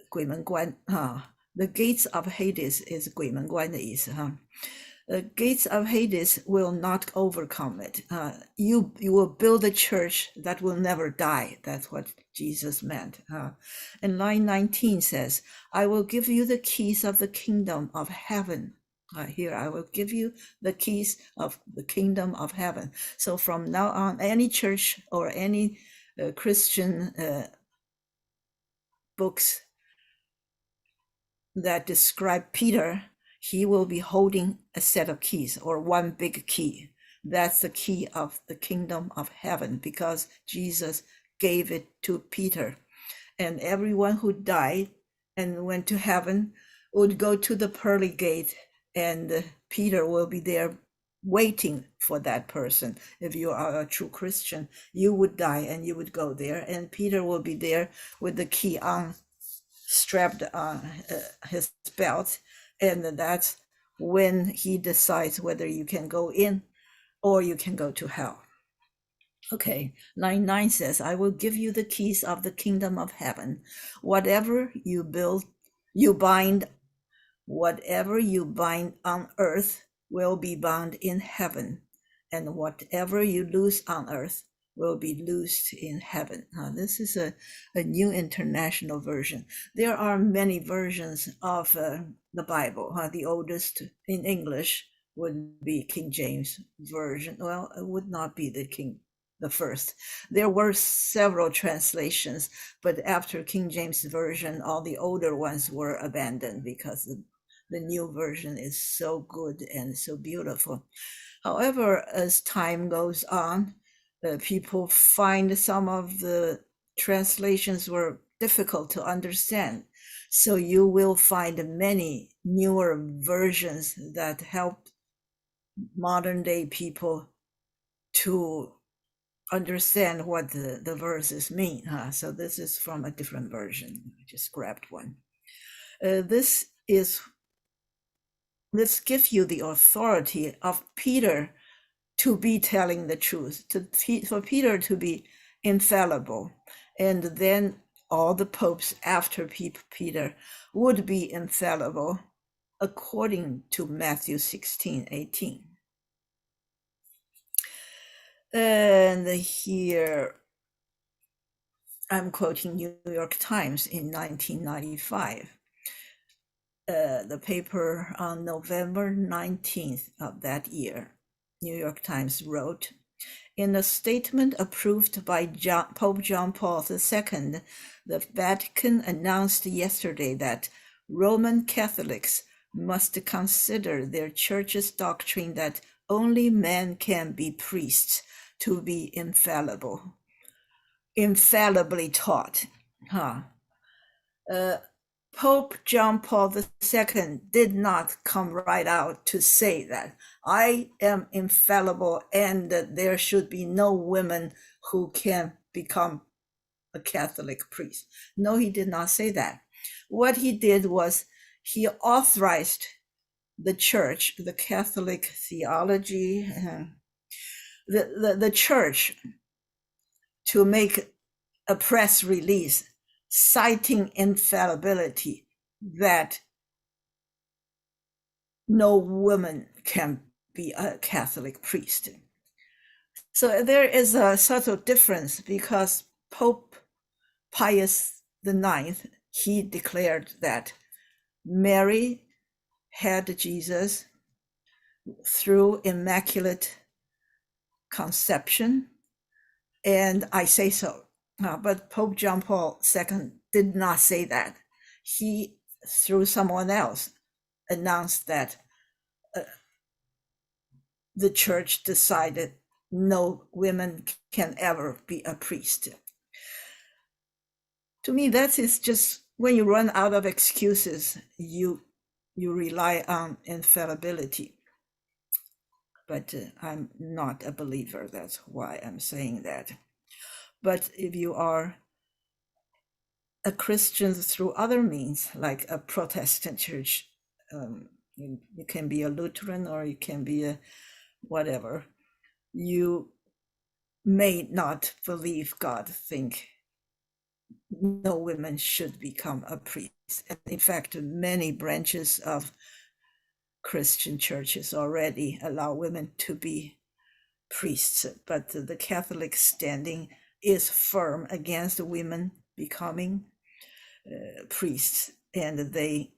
鬼门关哈。The gates of Hades is 鬼门关的意思哈。The gates of Hades will not overcome it. You will build a church that will never die. That's what Jesus meant. And line 19 says, "I will give you the keys of the kingdom of heaven." Here, I will give you the keys of the kingdom of heaven. So from now on, any church or any Christian books that describe Peter, he will be holding a set of keys or one big key. That's the key of the kingdom of heaven because Jesus gave it to Peter. And everyone who died and went to heaven would go to the pearly gate, and Peter will be there waiting for that person. If you are a true Christian, you would die and you would go there, and Peter will be there with the key on, strapped on his belt, and that's when he decides whether you can go in or you can go to hell. Okay, line 9 says, I will give you the keys of the kingdom of heaven. Whatever you build, you bind, whatever you bind on earth will be bound in heaven, and whatever you loose on earth will be loosed in heaven. This is a new international version. There are many versions of the Bible. The oldest in English would be King James Version. Well, it would not be the first. There were several translations, but after King James Version, all the older ones were abandoned because the new version is so good and so beautiful. However, as time goes on, people find some of the translations were difficult to understand. So you will find many newer versions that help modern day people to understand what the verses mean. So this is from a different version. I just grabbed one. This gives you the authority of Peter to be telling the truth, for Peter to be infallible. And then all the popes after Peter would be infallible according to Matthew 16:18. And here I'm quoting New York Times in 1995. The paper on November 19th of that year, New York Times wrote, in a statement approved by Pope John Paul II, the Vatican announced yesterday that Roman Catholics must consider their church's doctrine that only men can be priests to be infallibly taught. Pope John Paul II did not come right out to say that I am infallible and that there should be no women who can become a Catholic priest. No, he did not say that. What he did was he authorized the church, the Catholic theology, the church to make a press release citing infallibility, that no woman can be a Catholic priest. So there is a subtle difference, because Pope Pius IX, he declared that Mary had Jesus through immaculate conception, and I say so. But Pope John Paul II did not say that. He, through someone else, announced that the church decided no women can ever be a priest. To me, that is just when you run out of excuses, you rely on infallibility. But I'm not a believer. That's why I'm saying that. But if you are a Christian through other means, like a Protestant church, you can be a Lutheran or you can be a whatever, you may not believe God think no women should become a priest. And in fact, many branches of Christian churches already allow women to be priests, but the Catholic standing is firm against women becoming priests, and they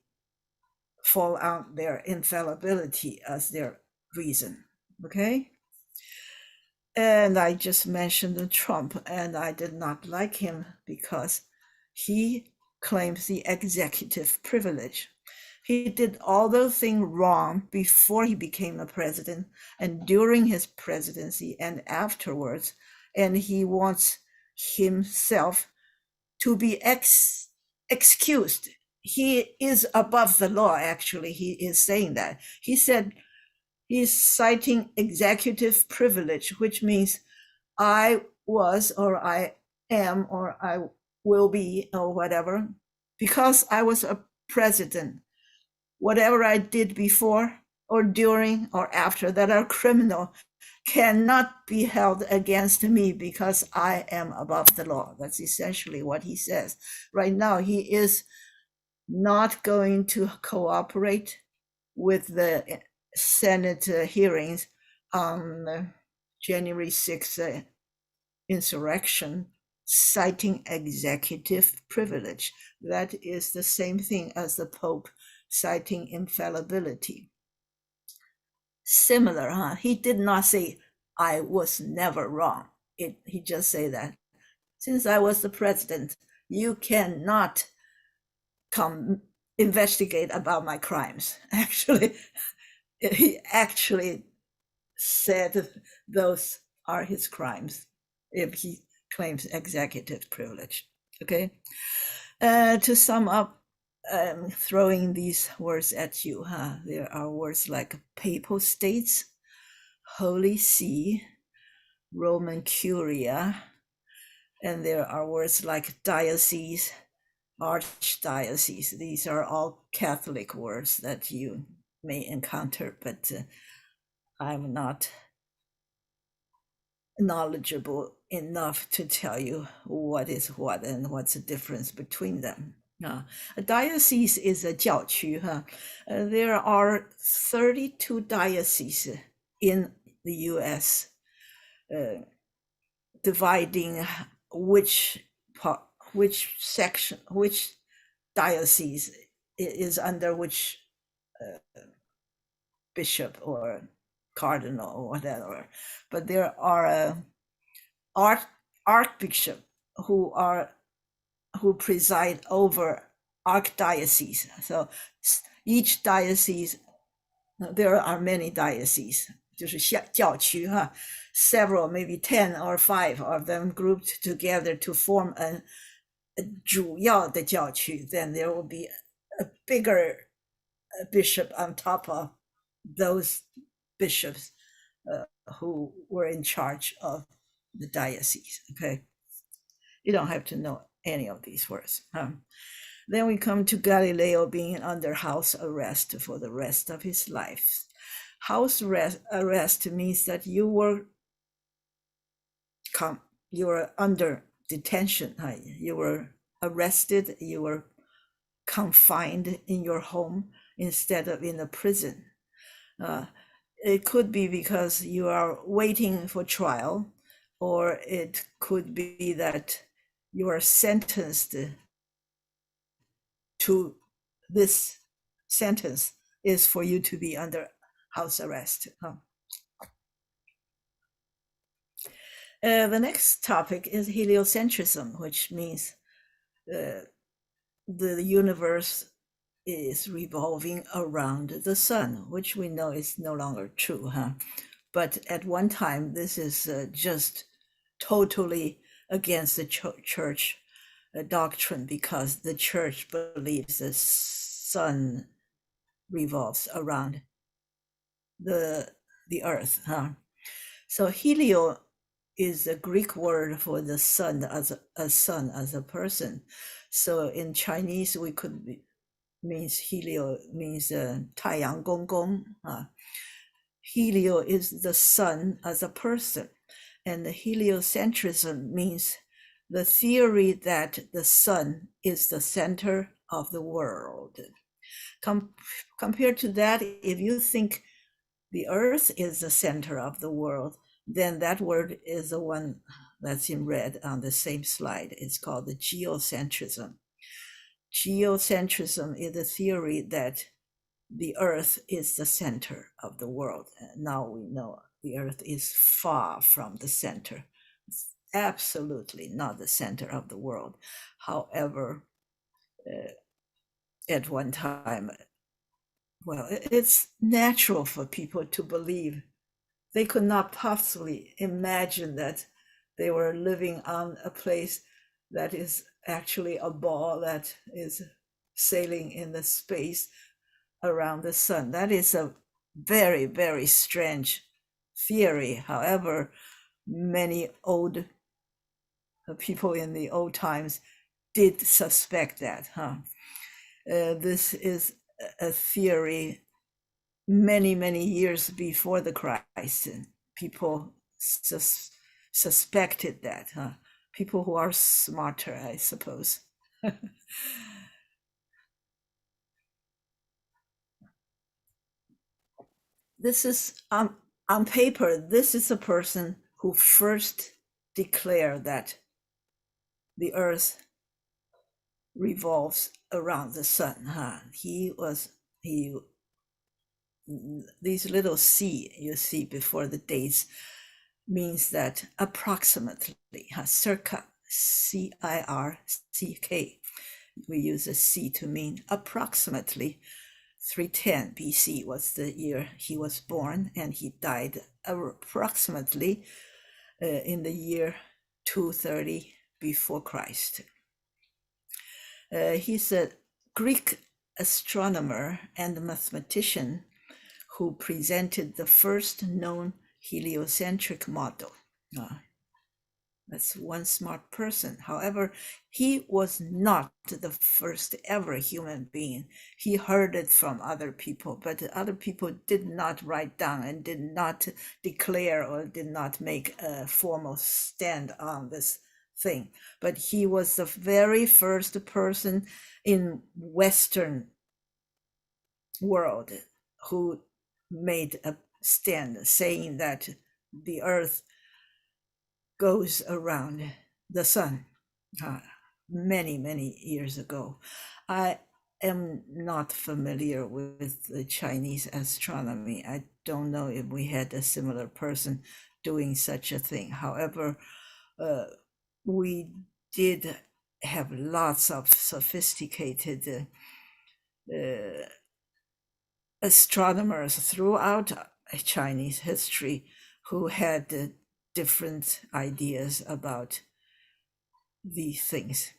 fall on their infallibility as their reason. Okay? And I just mentioned Trump, and I did not like him because he claims the executive privilege. He did all those things wrong before he became a president and during his presidency and afterwards. And he wants himself to be excused. He is above the law, actually. He is saying that. He said he's citing executive privilege, which means I was, or I am, or I will be, or whatever, because I was a president. Whatever I did before or during or after that are criminal, cannot be held against me because I am above the law. That's essentially what he says. Right now, he is not going to cooperate with the Senate hearings on January 6th insurrection, citing executive privilege. That is the same thing as the Pope citing infallibility. Similar, huh? He did not say, I was never wrong. He just said that since I was the president, you cannot come investigate about my crimes. Actually, he actually said those are his crimes if he claims executive privilege. Okay. To sum up, throwing these words at you, huh? There are words like papal states, Holy See, Roman Curia, and there are words like diocese, archdiocese. These are all Catholic words that you may encounter, but I'm not knowledgeable enough to tell you what is what and what's the difference between them. A diocese is a 教区, there are 32 dioceses in the US, dividing which part, which section, which diocese is under which bishop or cardinal or whatever. But there are archbishop who preside over archdiocese. So each diocese, there are many dioceses, 就是教区哈, several, maybe 10 or 5 of them grouped together to form a 主要的教区. Then there will be a bigger bishop on top of those bishops who were in charge of the diocese. Okay, you don't have to know any of these words. Then we come to Galileo being under house arrest for the rest of his life. House arrest means that you were under detention. You were arrested, you were confined in your home instead of in a prison. It could be because you are waiting for trial, or it could be that you are sentenced to this sentence is for you to be under house arrest. The next topic is heliocentrism, which means the universe is revolving around the sun, which we know is no longer true. But at one time, this is just totally against the church doctrine, because the church believes the sun revolves around the earth. So helio is a Greek word for the sun as a person. So in Chinese, we could means helio means 太阳公公. Helio is the sun as a person, and the heliocentrism means the theory that the sun is the center of the world. Compared to that, if you think the earth is the center of the world, then that word is the one that's in red on the same slide. It's called the geocentrism. Geocentrism is the theory that the earth is the center of the world. Now we know the earth is far from the center. It's absolutely not the center of the world. However, at one time, well, it's natural for people to believe. They could not possibly imagine that they were living on a place that is actually a ball that is sailing in the space around the sun. That is a very, very strange theory. However, many old people in the old times did suspect that. This is a theory many, many years before the Christ. people suspected that, people who are smarter, I suppose. This is on paper, this is a person who first declared that the earth revolves around the sun. He these little c you see before the dates means that approximately, circa, circk. We use a c to mean approximately 310 BC was the year he was born, and he died approximately in the year 230 before Christ. He's a Greek astronomer and mathematician who presented the first known heliocentric model. That's one smart person. However, he was not the first ever human being. He heard it from other people, but other people did not write down and did not declare or did not make a formal stand on this thing. But he was the very first person in Western world who made a stand saying that the earth goes around the sun, many, many years ago. I am not familiar with the Chinese astronomy. I don't know if we had a similar person doing such a thing. However, we did have lots of sophisticated astronomers throughout Chinese history who had different ideas about these things.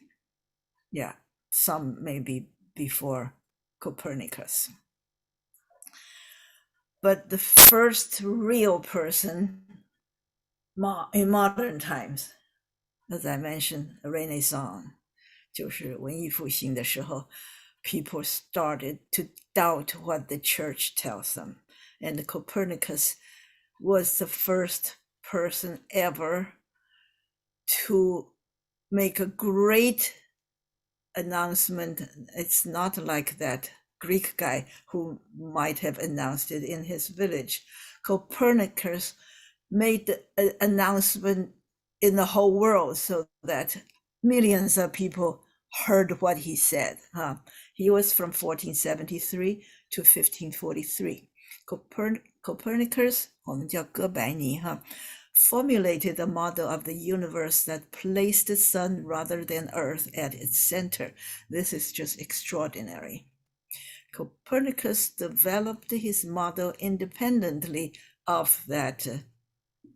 Yeah, some maybe before Copernicus. But the first real person in modern times, as I mentioned, Renaissance, 就是文艺复兴的时候, people started to doubt what the church tells them. And Copernicus was the first person ever to make a great announcement. It's not like that Greek guy who might have announced it in his village. Copernicus made an announcement in the whole world so that millions of people heard what he said. He was from 1473 to 1543. Copernicus, 我们叫哥白尼, formulated a model of the universe that placed the sun rather than earth at its center. This is just extraordinary. Copernicus developed his model independently of that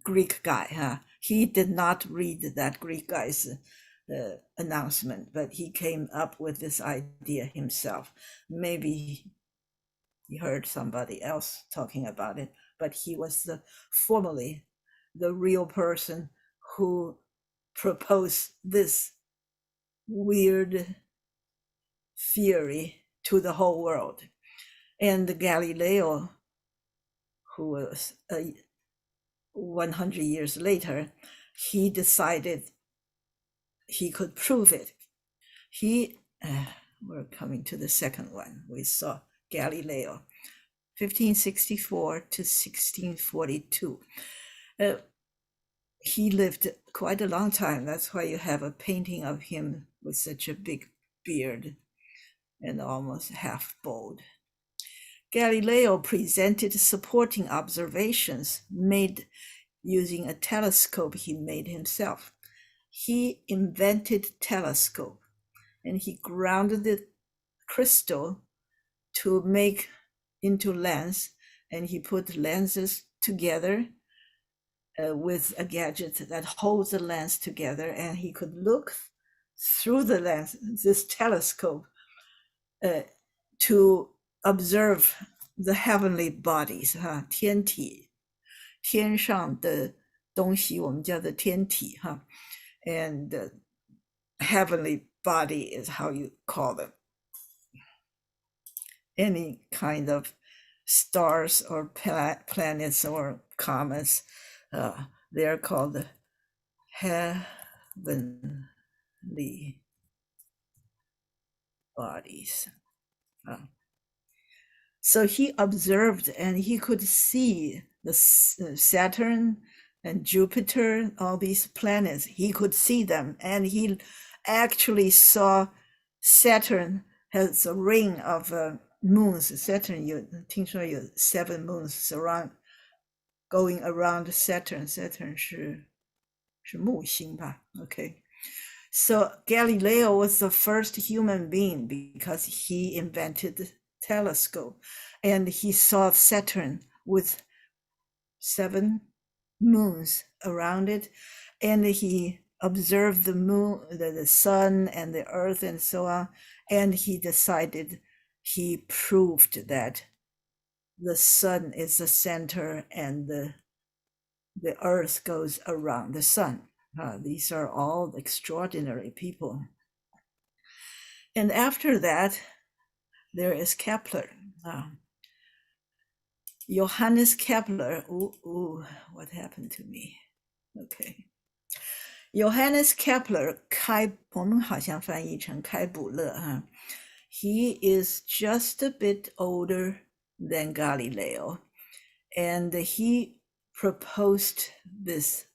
Greek guy. He did not read that Greek guy's announcement, but he came up with this idea himself. Maybe he heard somebody else talking about it, but he was formally the real person who proposed this weird theory to the whole world. And Galileo, who was 100 years later, he decided he could prove it. We're coming to the second one. We saw Galileo, 1564 to 1642. He lived quite a long time. That's why you have a painting of him with such a big beard and almost half bald. Galileo presented supporting observations made using a telescope he made himself. He invented telescope, and he grounded the crystal to make into lens, and he put lenses together with a gadget that holds the lens together, and he could look through the lens, this telescope, to observe the heavenly bodies, 天体，天上的东西我们叫做天体, and heavenly body is how you call them. Any kind of stars or planets or comets. They're called heavenly bodies. So he observed and he could see the Saturn and Jupiter, all these planets. He could see them, and he actually saw Saturn has a ring of moons. Saturn 听说有 7 moons going around Saturn. Saturn 是木星吧 ？Okay. So Galileo was the first human being because he invented the telescope, and he saw Saturn with 7 moons around it, and he observed the moon, the sun and the earth and so on, and he proved that the sun is the center and the earth goes around the sun. These are all extraordinary people. And after that, there is Kepler. Johannes Kepler. What happened to me? Okay. Johannes Kepler, 我们好像翻译成开普勒哈。He is just a bit older than Galileo, and he proposed this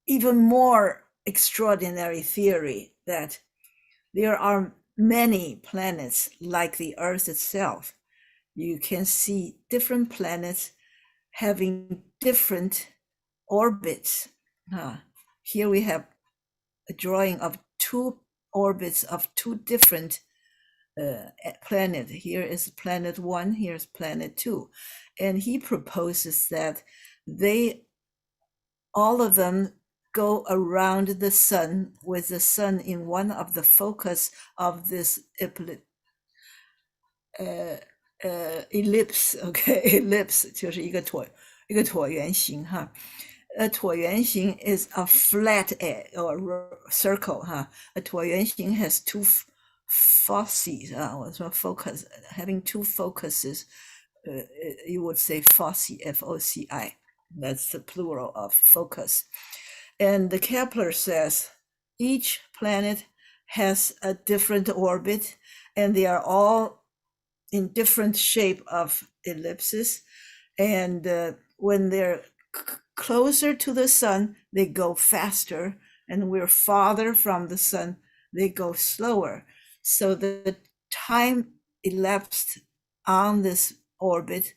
even more extraordinary theory that there are many planets like the Earth itself. You can see different planets having different orbits. Here we have a drawing of 2 orbits of 2 different planets. Here is planet 1, here's planet 2. And he proposes that all of them go around the sun with the sun in one of the focus of this ellipse. Okay, ellipse 就是一个椭圆形哈。A 椭圆形 is a flat or circle 哈。A 椭圆形 has 2 foci, focus, having 2 focuses. You would say foci, F-O-C-I. That's the plural of focus. And the Kepler says each planet has a different orbit, and they are all in different shape of ellipses. And when they're closer to the sun, they go faster, and we're farther from the sun, they go slower. So the time elapsed on this orbit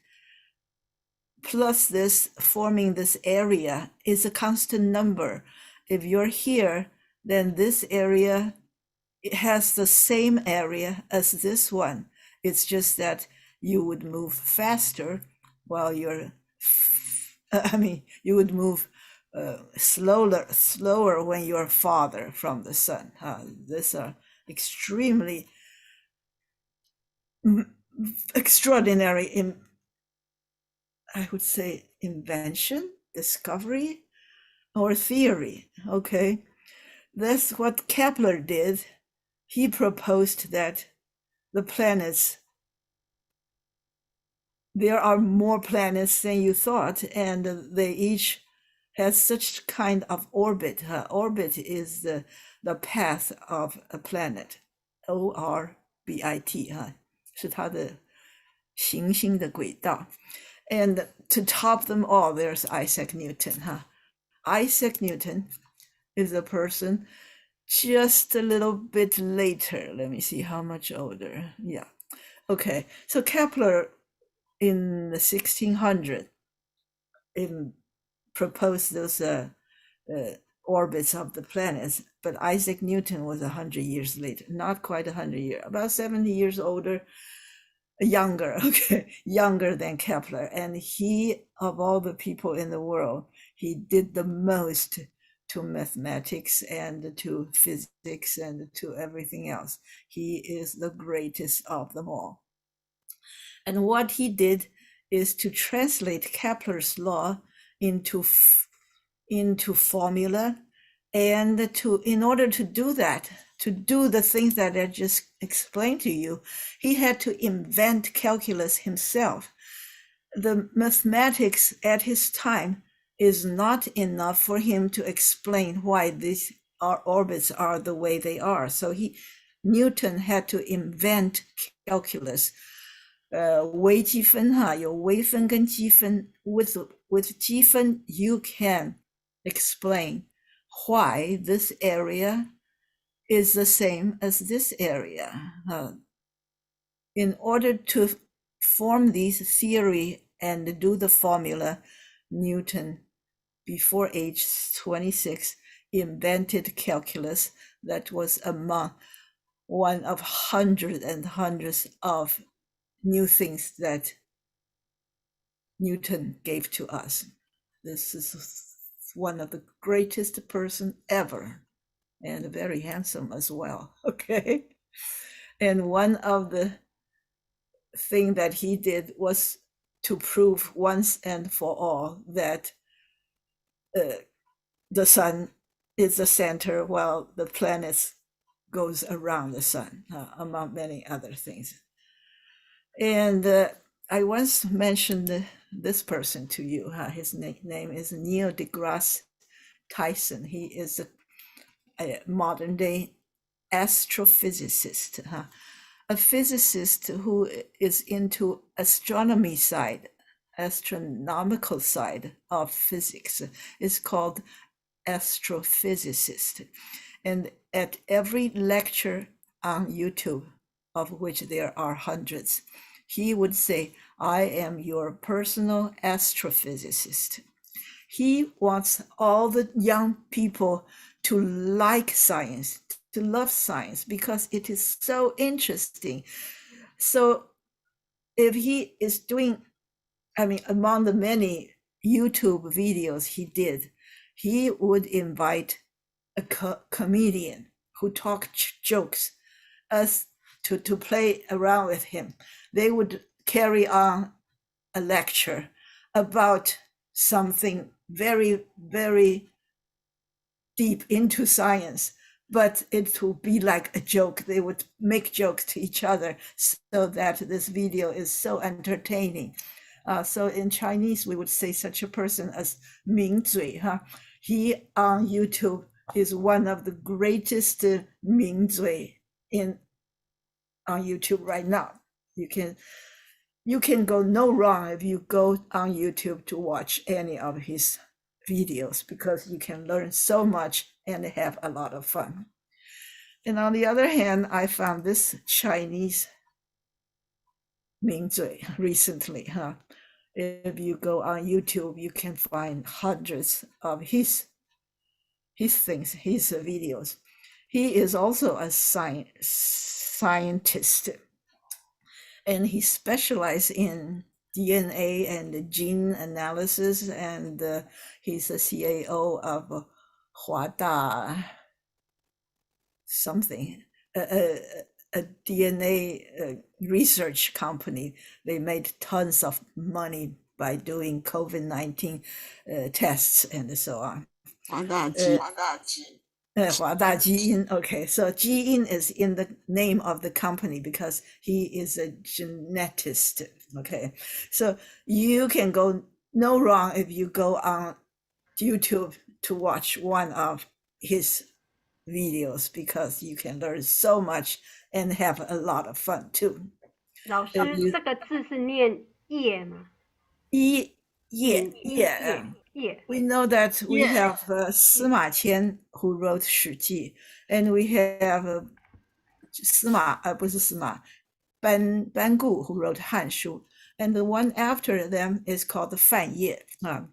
plus this forming this area is a constant number. If you're here, then this area, it has the same area as this one. It's just that you would move faster while you would move slower when you're farther from the sun. These are extremely extraordinary, I would say, invention, discovery, or theory. Okay, that's what Kepler did. He proposed that the planets, there are more planets than you thought, and they each has such kind of orbit. Orbit is the path of a planet. O-R-B-I-T 是它的行星的轨道。And to top them all, there's Isaac Newton. Isaac Newton is a person just a little bit later. Let me see how much older. Yeah. Okay. So Kepler in the 1600 proposed those orbits of the planets, but Isaac Newton was 100 years later, not quite 100 years, about 70 years older, younger than Kepler. And he, of all the people in the world, he did the most to mathematics and to physics and to everything else. He is the greatest of them all. And what he did is to translate Kepler's law into formula, and in order to do that, to do the things that I just explained to you, he had to invent calculus himself. the mathematics at his time is not enough for him to explain why these orbits are the way they are. So Newton had to invent calculus. 微积分有微分跟积分 with 积分 you can explain why this area is the same as this area. In order to form this theory and do the formula, Newton, before age 26, invented calculus that was among one of hundreds and hundreds of new things that Newton gave to us. This is one of the greatest person ever, and very handsome as well. Okay. And one of the thing that he did was to prove once and for all that the sun is the center while the planets goes around the sun, among many other things. And I once mentioned this person to you. His nickname is Neil deGrasse Tyson. He is a modern day astrophysicist, a physicist who is into astronomical side of physics. Is called astrophysicist. And at every lecture on YouTube, of which there are hundreds, he would say, I am your personal astrophysicist. He wants all the young people to like science, to love science, because it is so interesting. So if he is doing, among the many YouTube videos he did, he would invite a comedian who talked jokes as to play around with him. They would carry on a lecture about something very, very deep into science, but it would be like a joke. They would make jokes to each other so that this video is so entertaining. So in Chinese, we would say such a person as Ming Zui. He on YouTube is one of the greatest Ming Zui on YouTube right now. You can go no wrong if you go on YouTube to watch any of his videos, because you can learn so much and have a lot of fun. And on the other hand, I found this Chinese Ming Zui recently. If you go on YouTube, you can find hundreds of his things, his videos. He is also a scientist, and he specializes in DNA and gene analysis, and he's a CAO of Huada something, a DNA research company. They made tons of money by doing COVID-19 tests and so on. 华大基因. Okay, so 基因 is in the name of the company because he is a geneticist. Okay, so you can go no wrong if you go on YouTube to watch one of his videos, because you can learn so much and have a lot of fun too. 老师，这个字是念叶吗？叶. We know that we have Sima Qian who wrote 史记, and we have Ban Gu who wrote 汉书, and the one after them is called Fan Ye.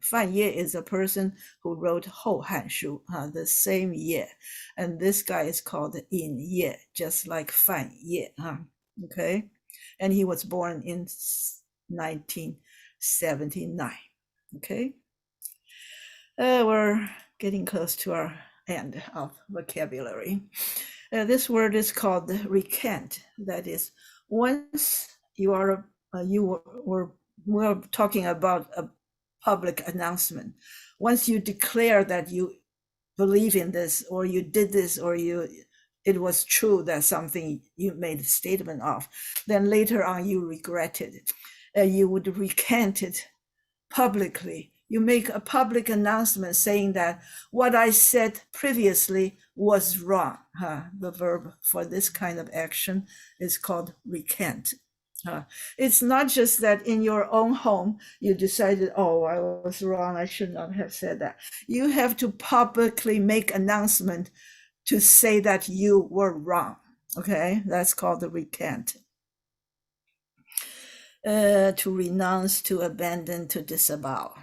Fan Ye is a person who wrote 后汉书, the same year, and this guy is called Yin Ye, just like Fan Ye. Okay, and he was born in 1979. Okay, we're getting close to our end of vocabulary. This word is called recant. That is, once you are we're talking about a public announcement. Once you declare that you believe in this, or you did this, or it was true that something you made a statement of, then later on you regret it. you would recant it publicly. You make a public announcement saying that what I said previously was wrong. The verb for this kind of action is called recant. It's not just that in your own home you decided, oh, I was wrong, I should not have said that. You have to publicly make announcement to say that you were wrong. Okay, that's called the recant. To renounce, to abandon, to disavow.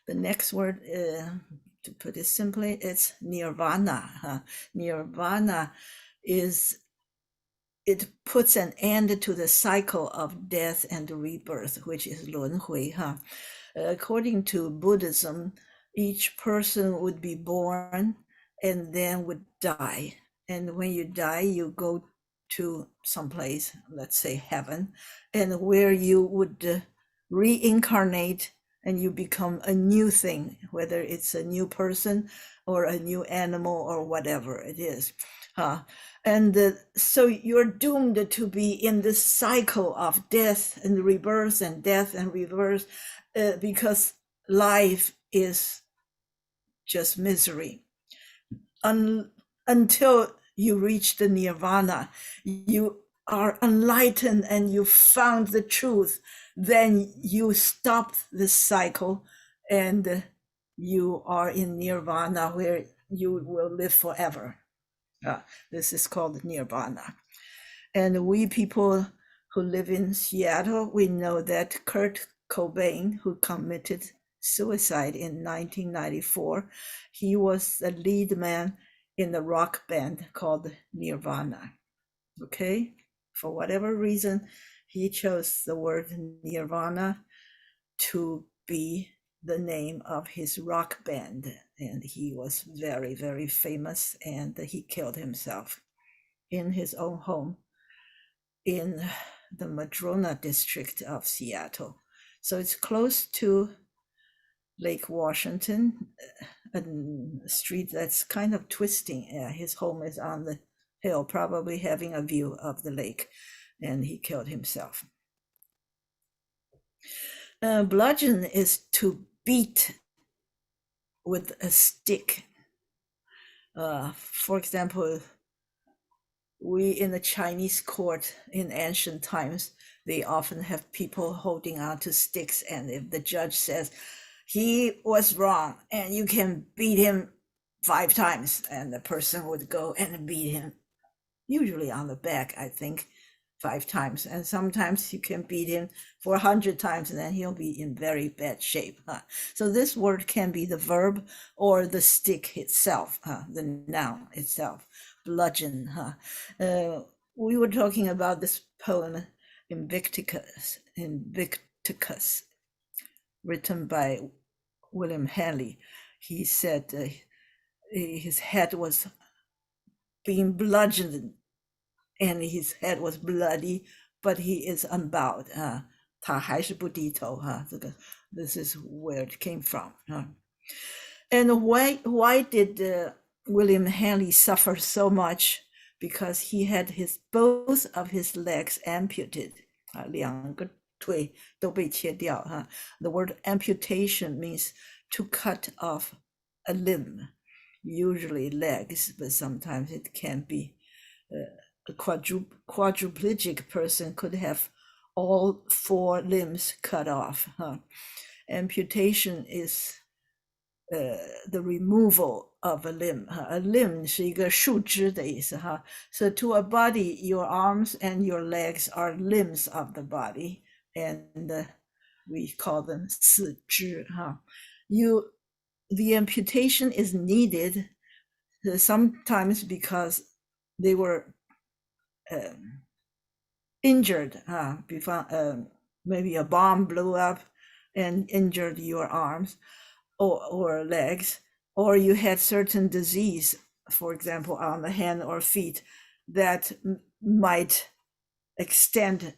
The next word, to put it simply, it's nirvana. Nirvana is, it puts an end to the cycle of death and rebirth, which is 轮回. According to Buddhism, each person would be born and then would die. And when you die, you go to someplace, let's say heaven, and where you would reincarnate and you become a new thing, whether it's a new person or a new animal or whatever it is. So you're doomed to be in this cycle of death and rebirth and death and rebirth, because life is just misery. Until you reach the nirvana, you are enlightened and you found the truth, then you stop this cycle and you are in nirvana where you will live forever. This is called nirvana. And we people who live in Seattle, we know that Kurt Cobain, who committed suicide in 1994, he was the lead man in the rock band called Nirvana. Okay, for whatever reason, he chose the word Nirvana to be the name of his rock band, and he was very, very famous, and he killed himself in his own home in the Madrona district of Seattle. So it's close to Lake Washington, a street that's kind of twisting. His home is on the hill, probably having a view of the lake, and he killed himself. Bludgeon is to beat with a stick. For example, we in the Chinese court in ancient times, they often have people holding on to sticks, and if the judge says he was wrong and you can beat him 5 times, and the person would go and beat him, usually on the back, I think, 5 times, and sometimes you can beat him for 100 times and then he'll be in very bad shape. So this word can be the verb or the stick itself, the noun itself. Bludgeon. We were talking about this poem Invicticus, written by William Henley. He said his head was being bludgeoned and his head was bloody, but he is unbowed. 他还是不低头. This is where it came from. And why did William Henley suffer so much? Because he had both of his legs amputated. 2个腿都被切掉. The word amputation means to cut off a limb, usually legs, but sometimes it can be a quadriplegic person could have all 4 limbs cut off. Amputation is the removal of a limb. A limb 是一个树枝的意思. So to a body, your arms and your legs are limbs of the body, and we call them 四肢. The amputation is needed sometimes because they were injured. Maybe a bomb blew up and injured your arms or legs, or you had certain disease, for example, on the hand or feet, that might extend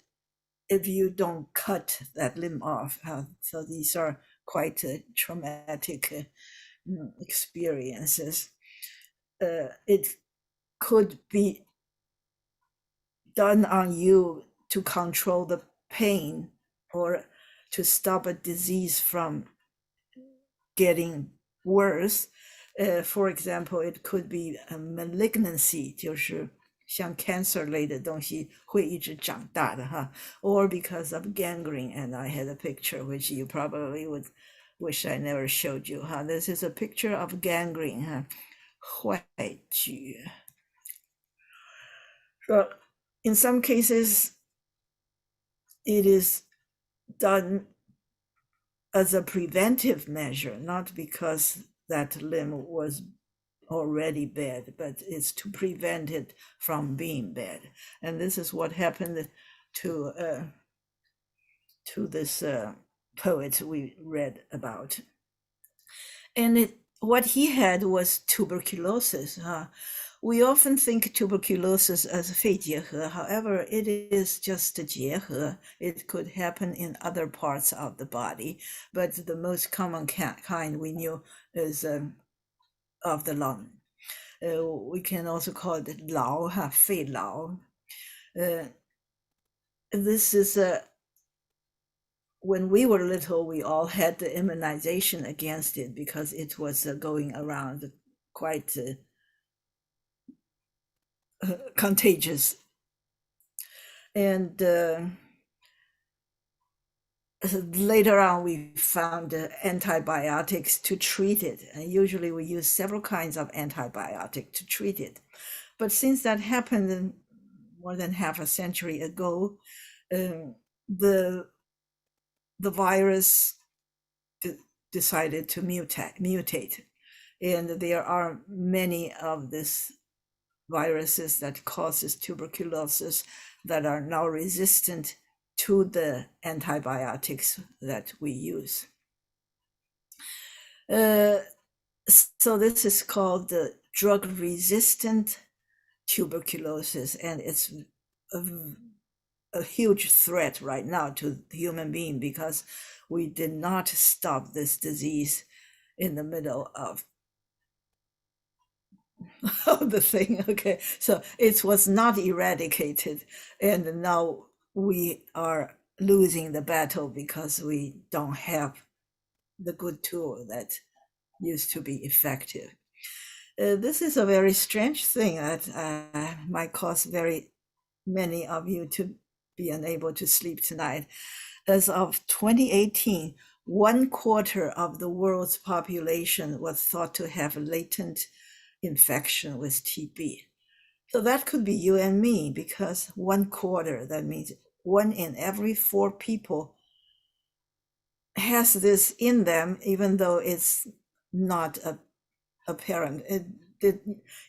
if you don't cut that limb off. So these are quite traumatic experiences. It could be done on you to control the pain or to stop a disease from getting worse. For example, it could be a malignancy, 就是像 cancer 类的东西会一直长大的哈 or because of gangrene. And I had a picture which you probably would wish I never showed you. This is a picture of gangrene. 坏疽. So in some cases, it is done as a preventive measure, not because that limb was already bad, but it's to prevent it from being bad. And this is what happened to this poet we read about. And what he had was tuberculosis. We often think tuberculosis as 肺结核. However, it is just a 结核. It could happen in other parts of the body, but the most common kind we knew is of the lung. We can also call it 痨, 肺痨. This is when we were little, we all had the immunization against it because it was going around quite contagious. And later on, we found antibiotics to treat it. And usually we use several kinds of antibiotic to treat it. But since that happened more than half a century ago, the virus decided to mutate. And there are many of these viruses that causes tuberculosis that are now resistant to the antibiotics that we use. So this is called the drug-resistant tuberculosis, and it's a huge threat right now to the human being because we did not stop this disease in the middle of the thing. Okay, so it was not eradicated, and now we are losing the battle because we don't have the good tool that used to be effective. This is a very strange thing that might cause very many of you to be unable to sleep tonight. As of 2018, 1/4 of the world's population was thought to have latent infection with TB. So that could be you and me, because 1/4, that means 1 in every 4 people has this in them, even though it's not apparent.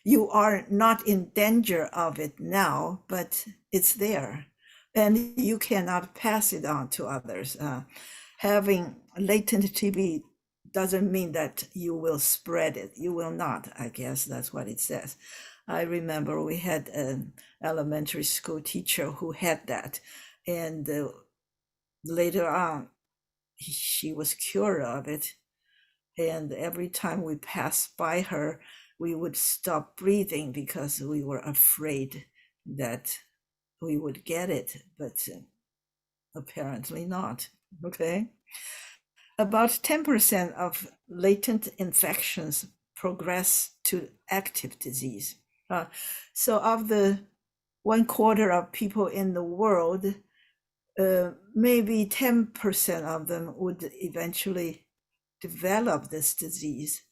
You are not in danger of it now, but it's there, and you cannot pass it on to others. Having latent TB doesn't mean that you will spread it. You will not, I guess that's what it says. I remember we had an elementary school teacher who had that, and later on, she was cured of it. And every time we passed by her, we would stop breathing because we were afraid that we would get it, but apparently not. Okay. About 10% of latent infections progress to active disease. So of the 1/4 of people in the world, maybe 10% of them would eventually develop this disease,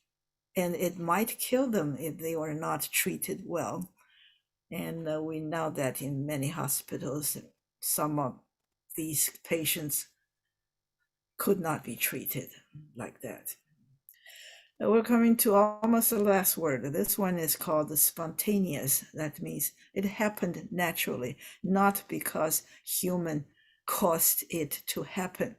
and it might kill them if they were not treated well. And we know that in many hospitals, some of these patients could not be treated like that. We're coming to almost the last word. This one is called the spontaneous. That means it happened naturally, not because human caused it to happen.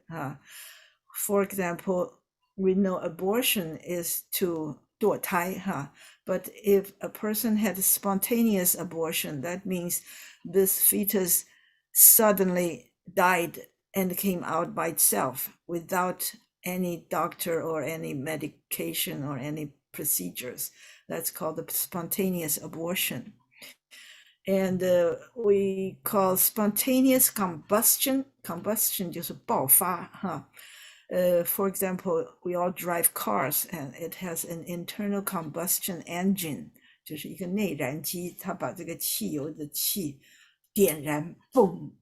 For example, we know abortion is to 堕胎, but if a person had a spontaneous abortion, that means this fetus suddenly died and came out by itself without any doctor or any medication or any procedures. That's called a spontaneous abortion. And we call spontaneous combustion. Combustion 就是爆发哈。For example, we all drive cars, and it has an internal combustion engine，就是一个内燃机，它把这个汽油的气点燃，嘣。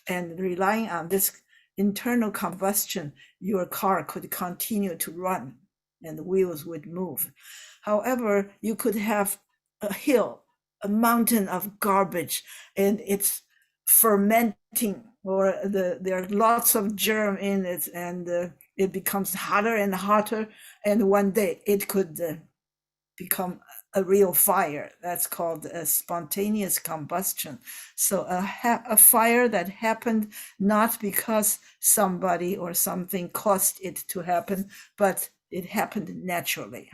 And relying on this internal combustion, your car could continue to run, and the wheels would move. However, you could have a hill, a mountain of garbage, and it's fermenting, or there are lots of germ in it, and it becomes hotter and hotter, and one day it could become a real fire. That's called a spontaneous combustion. So a fire that happened not because somebody or something caused it to happen, but it happened naturally,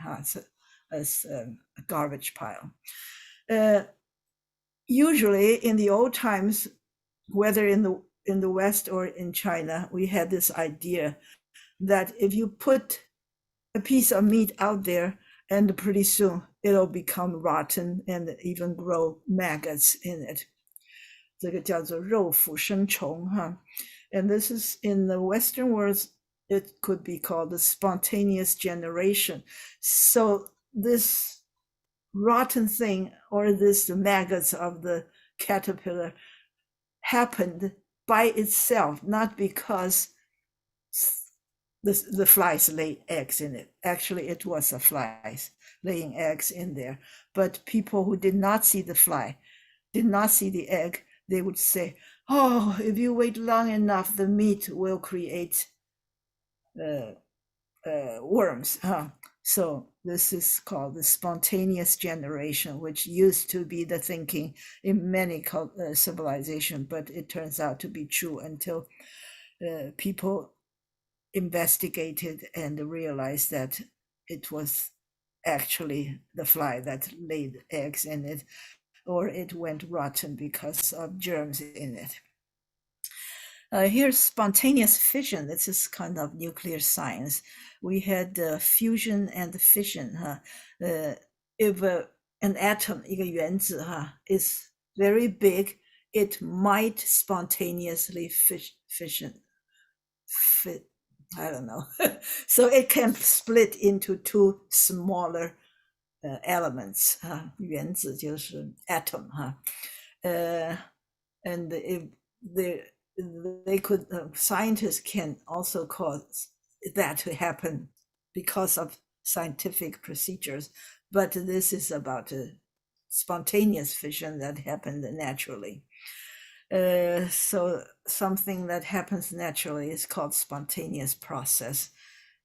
as a garbage pile. Usually in the old times, whether in the West or in China, we had this idea that if you put a piece of meat out there, and pretty soon it'll become rotten and even grow maggots in it. 这个叫做肉腐生虫哈。And this is in the Western world, it could be called the spontaneous generation. So this rotten thing, or this maggots of the caterpillar, happened by itself, not because the flies lay eggs in it. Actually, it was the flies laying eggs in there. But people who did not see the fly, did not see the egg, they would say, oh, if you wait long enough, the meat will create worms. So this is called the spontaneous generation, which used to be the thinking in many civilizations, but it turns out to be true until people investigated and realized that it was actually the fly that laid eggs in it, or it went rotten because of germs in it. Here's spontaneous fission. This is kind of nuclear science. We had fusion and fission. If an atom, 一个原子 is very big, it might spontaneously fission. I don't know. So it can split into two smaller elements. 原子就是 atom. And if they could, scientists can also cause that to happen because of scientific procedures. But this is about spontaneous fission that happened naturally. So something that happens naturally is called spontaneous process.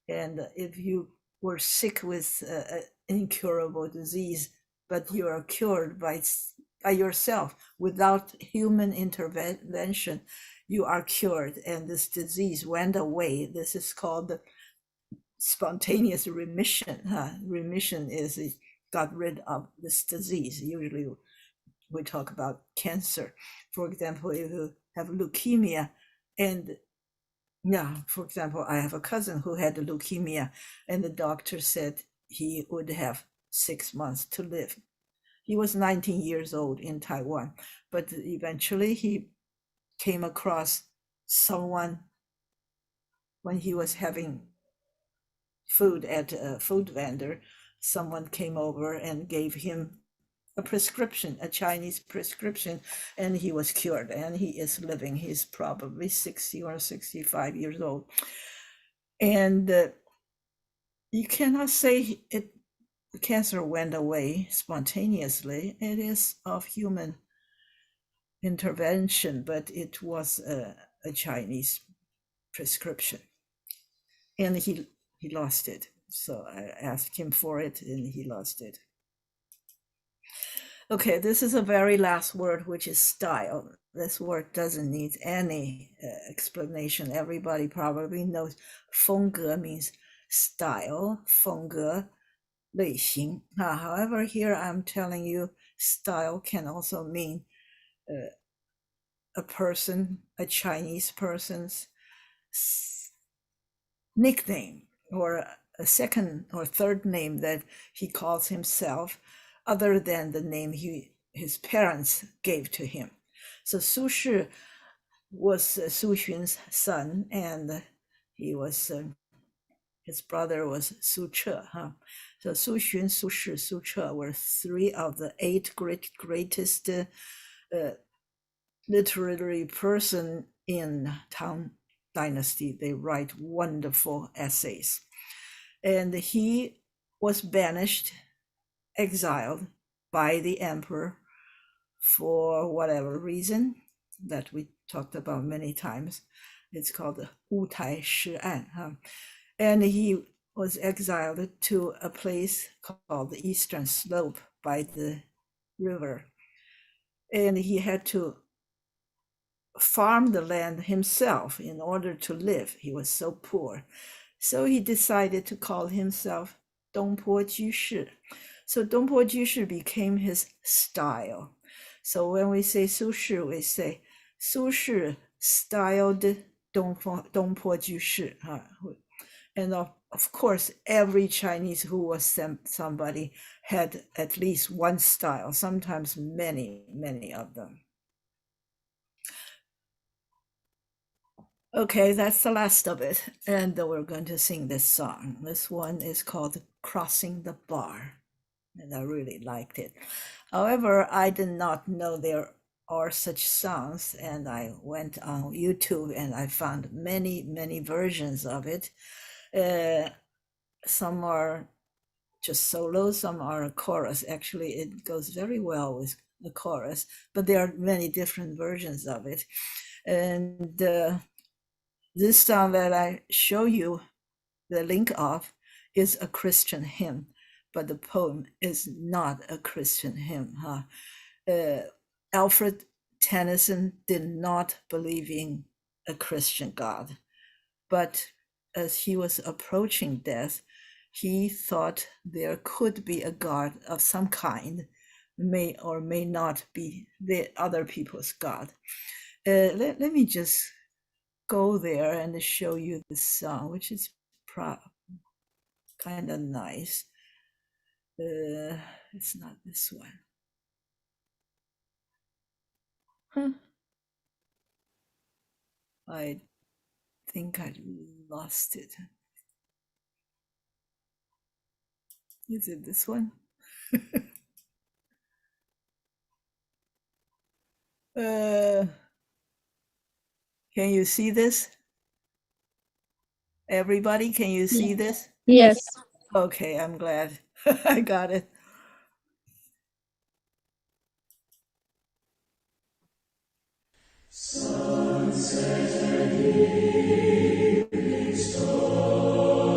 And if you were sick with an incurable disease, but you are cured by yourself without human intervention, you are cured, and this disease went away. This is called spontaneous remission. Remission is it got rid of this disease. Usually we talk about cancer. For example, if you have leukemia, and for example, I have a cousin who had leukemia, and the doctor said he would have 6 months to live. He was 19 years old in Taiwan, but eventually he came across someone when he was having food at a food vendor. Someone came over and gave him a prescription, a Chinese prescription, and he was cured, and he is living. He's probably 60 or 65 years old. And you cannot say the cancer went away spontaneously. It is of human intervention, but it was a Chinese prescription. And he lost it. So I asked him for it, and he lost it. Okay, this is a very last word, which is style. This word doesn't need any explanation. Everybody probably knows. 风格 means style. 风格类型. However, here I'm telling you, style can also mean a person, a Chinese person's nickname, or a second or third name that he calls himself, other than the name he his parents gave to him. So Su Shi was Su Xun's son, and he was his brother was Su Che. So Su Xun, Su Shi, Su Che were three of the eight greatest literary person in Tang Dynasty. They write wonderful essays. And he was banished, exiled by the emperor for whatever reason that we talked about many times. It's called the Wu Tai Shi An. And he was exiled to a place called the Eastern Slope by the river. And he had to farm the land himself in order to live. He was so poor. So he decided to call himself Dongpo Jushi. So Dongpo Jushi became his style. So when we say Su Shi, we say Su Shi styled Dongpo Jushi. And of course, every Chinese who was somebody had at least one style, sometimes many, many of them. Okay, that's the last of it. And we're going to sing this song. This one is called Crossing the Bar. And I really liked it. However, I did not know there are such songs. And I went on YouTube and I found many, many versions of it. Some are just solo, some are a chorus. Actually, it goes very well with the chorus, but there are many different versions of it. And this song that I show you the link of is a Christian hymn, but the poem is not a Christian hymn. Alfred Tennyson did not believe in a Christian God, but as he was approaching death, he thought there could be a God of some kind, may or may not be the other people's God. Let me just go there and show you the song, which is kind of nice. It's not this one. Huh. I think I lost it. Is it this one? Can you see this? Everybody, can you see this? Yes. Okay, I'm glad I got it. Sunset and evening star,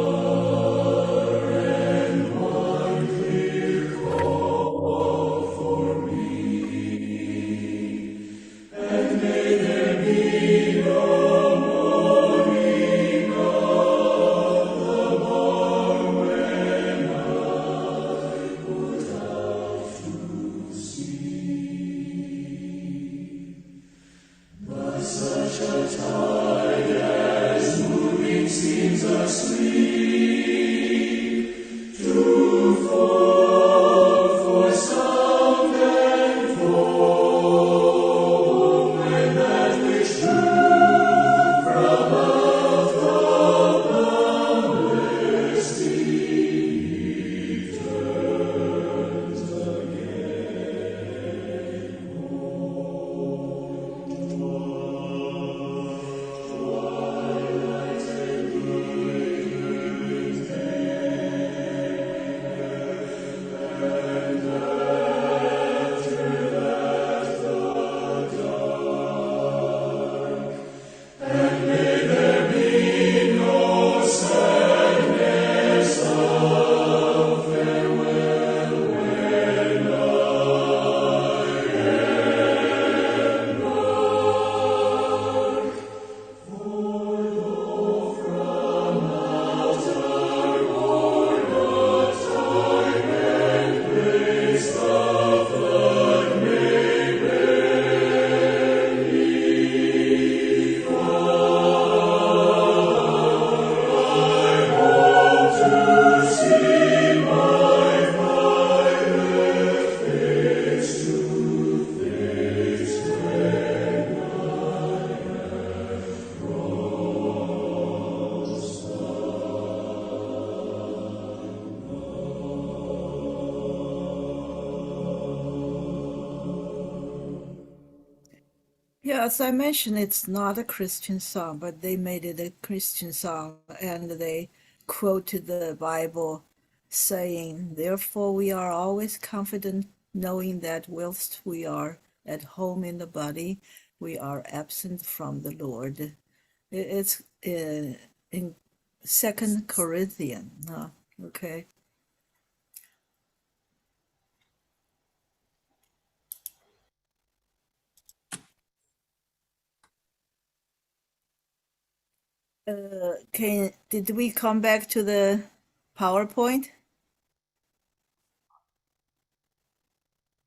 and one clear call for me, and may there be no morning of the bar when I put out to sea. But such a time Yeah, as I mentioned, it's not a Christian song, but they made it a Christian song and they quoted the Bible saying, therefore, we are always confident knowing that whilst we are at home in the body, we are absent from the Lord. It's in Second Corinthians. Huh? Okay. Did we come back to the PowerPoint?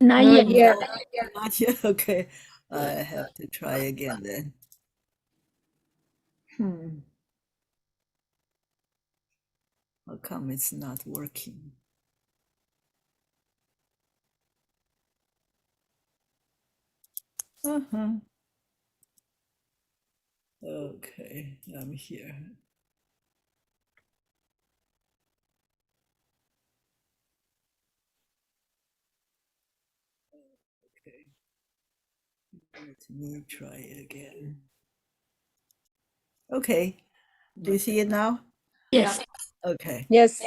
Not No, yet. no, not yet. Okay, I have to try again then. Hmm, how come it's not working? Uh-huh. Okay, I'm here. Okay, let me try again. Okay, do you see it now? Yes. Okay. Yes.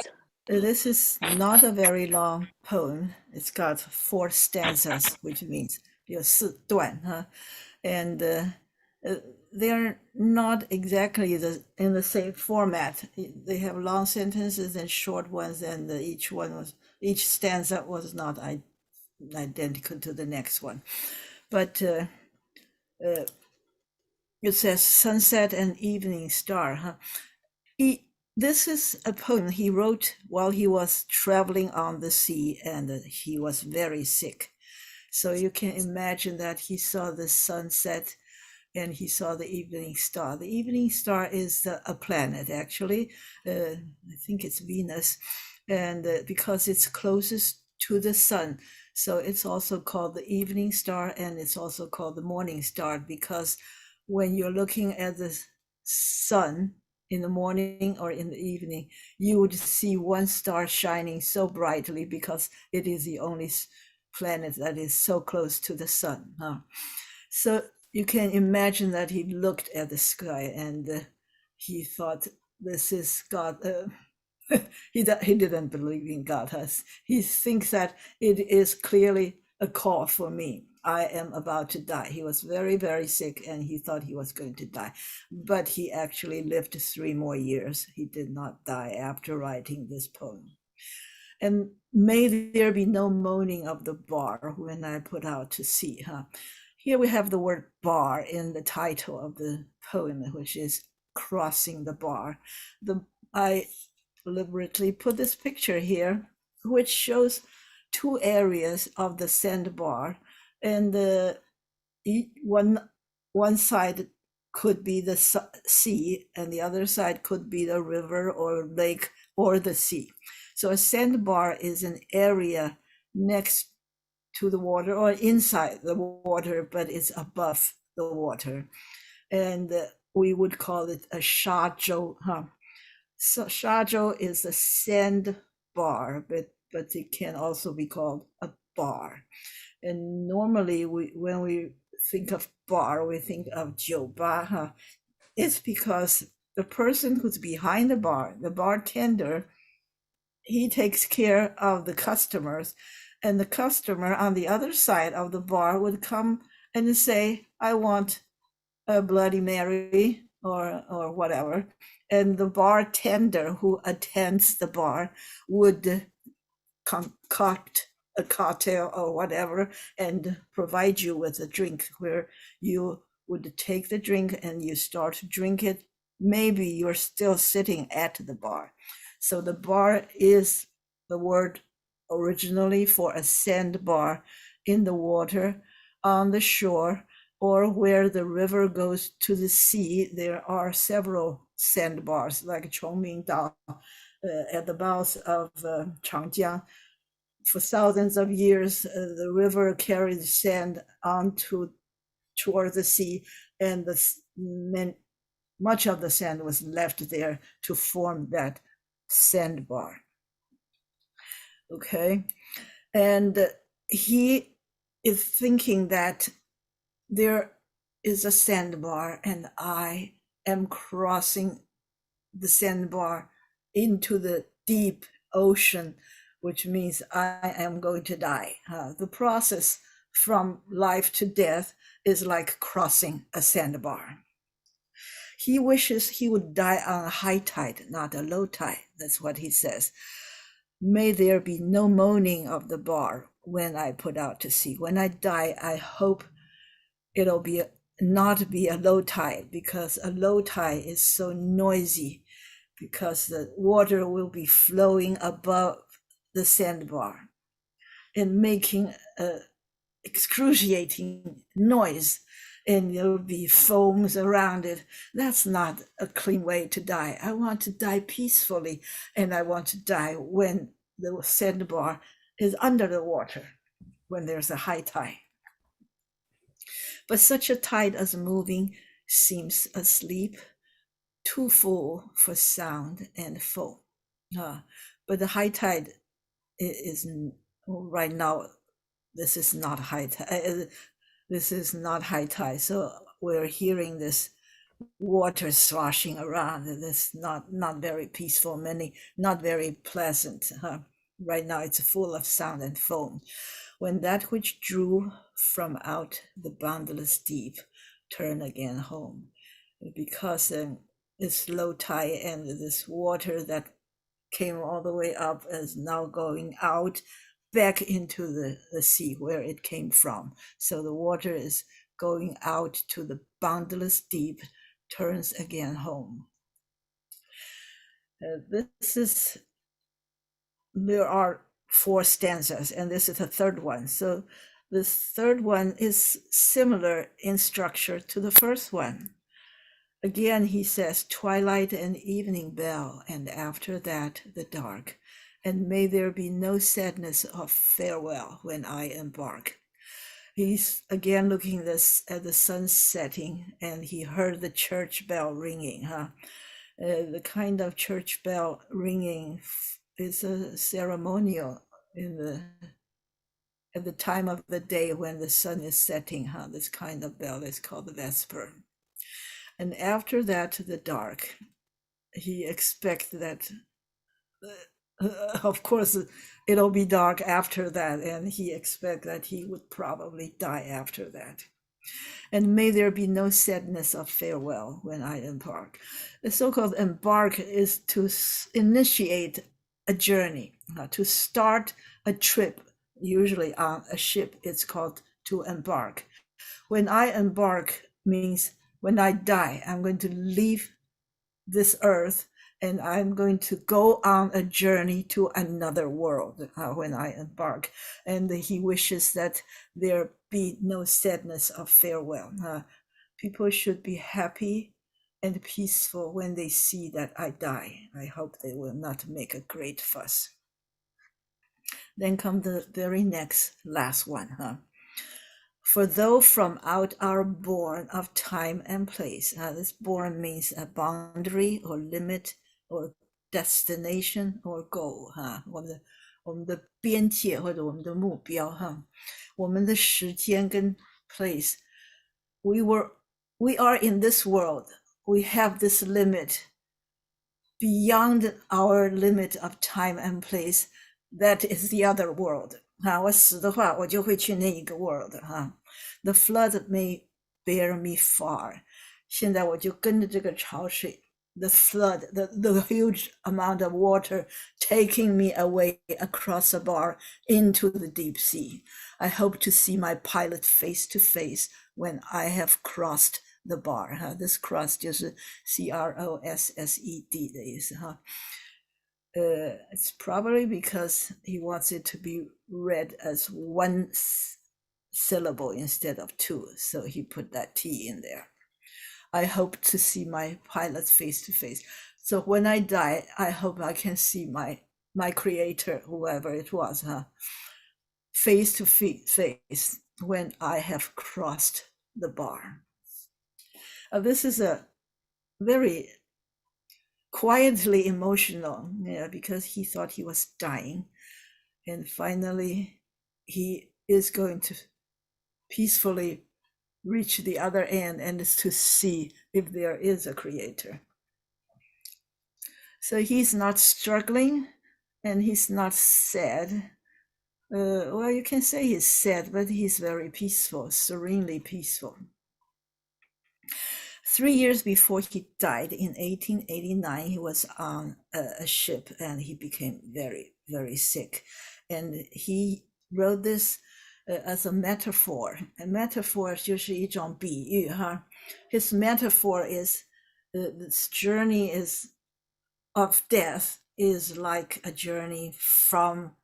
This is not a very long poem. It's got 4 stanzas, which means 有4段, huh? And uh, they're not exactly in the same format. They have long sentences and short ones, and each stanza was not identical to the next one. But it says sunset and evening star, huh? This is a poem he wrote while he was traveling on the sea and he was very sick. So you can imagine that he saw the sunset and he saw the evening star. The evening star is a planet, actually. I think it's Venus, and because it's closest to the sun. So it's also called the evening star and it's also called the morning star because when you're looking at the sun in the morning or in the evening, you would see one star shining so brightly because it is the only planet that is so close to the sun. Huh? So you can imagine that he looked at the sky and he thought, "This is God." He didn't believe in God. He thinks that it is clearly a call for me. I am about to die. He was very, very sick and he thought he was going to die. But he actually lived 3 more years. He did not die after writing this poem. And may there be no moaning of the bar when I put out to sea, huh? Here we have the word bar in the title of the poem, which is crossing the bar. I deliberately put this picture here, which shows 2 areas of the sandbar, and one side could be the sea, and the other side could be the river or lake or the sea. So a sandbar is an area next to the water or inside the water, but it's above the water. And we would call it a shazhou. Huh? So shazhou is a sandbar, but it can also be called a bar. And normally, when we think of bar, we think of 酒吧, huh? It's because the person who's behind the bar, the bartender, he takes care of the customers, and the customer on the other side of the bar would come and say, "I want a Bloody Mary," or whatever, and the bartender who attends the bar would concoct a cocktail or whatever and provide you with a drink where you would take the drink and you start to drink it. Maybe you're still sitting at the bar. So the bar is the word originally for a sandbar in the water on the shore or where the river goes to the sea. There are several sandbars like Chongmingdao at the mouth of Changjiang. For thousands of years, the river carried sand onto toward the sea, and much of the sand was left there to form that sandbar. Okay, and he is thinking that there is a sandbar, and I am crossing the sandbar into the deep ocean, which means I am going to die. The process from life to death is like crossing a sandbar. He wishes he would die on a high tide, not a low tide. That's what he says. May there be no moaning of the bar when I put out to sea. When I die, I hope it'll be not be a low tide, because a low tide is so noisy, because the water will be flowing above the sandbar and making a excruciating noise, and there'll be foams around it. That's not a clean way to die. I want to die peacefully, and I want to die when the sandbar is under the water, when there's a high tide. But such a tide as moving seems asleep, too full for sound and foam. But the high tide is right now. This is not high tide. This is not high tide. So we're hearing this water sloshing around, and it's not very peaceful. Not very pleasant. Right now, it's full of sound and foam. When that which drew from out the boundless deep turn again home, because it's low tide, and this water that came all the way up is now going out back into the sea where it came from. So the water is going out to the boundless deep, turns again home. There are 4 stanzas, and this is the third one. So this third one is similar in structure to the first one. Again, he says, twilight and evening bell, and after that the dark. And may there be no sadness of farewell when I embark. He's again looking at the sun setting, and he heard the church bell ringing. The kind of church bell ringing is a ceremonial at the time of the day when the sun is setting. This kind of bell is called the vesper. And after that, the dark. He expects that, of course, it'll be dark after that, and he expects that he would probably die after that. And may there be no sadness of farewell when I embark. The so-called embark is to initiate a journey, to start a trip. Usually on a ship, it's called to embark. When I embark means when I die, I'm going to leave this earth, and I'm going to go on a journey to another world when I embark. And he wishes that there be no sadness of farewell. People should be happy and peaceful when they see that I die. I hope they will not make a great fuss. Then come the very last one. For though from out our born of time and place, this born means a boundary or limit or destination or goal. 我们的边界或者我们的目标。我们的时间跟 place. We are in this world. We have this limit. Beyond our limit of time and place, that is the other world. 我死的话，我就会去那一个 world. The flood may bear me far. 现在我就跟着这个潮水 the flood, the huge amount of water taking me away across a bar into the deep sea. I hope to see my pilot face to face when I have crossed the bar. This cross 就是 CROSSED 的意思。It's probably because he wants it to be read as one syllable instead of 2, so he put that T in there. I hope to see my pilot face to face. So when I die, I hope I can see my creator, whoever it was, face to face when I have crossed the bar. This is a very quietly emotional, because he thought he was dying, and finally he is going to peacefully reach the other end and is to see if there is a creator. So he's not struggling and he's not sad. Well, you can say he's sad, but he's very peaceful, serenely peaceful. 3 years before he died in 1889, he was on a ship and he became very, very sick. And he wrote this as a metaphor. A metaphor 就是一种比喻哈。His metaphor is this journey is of death is like a journey from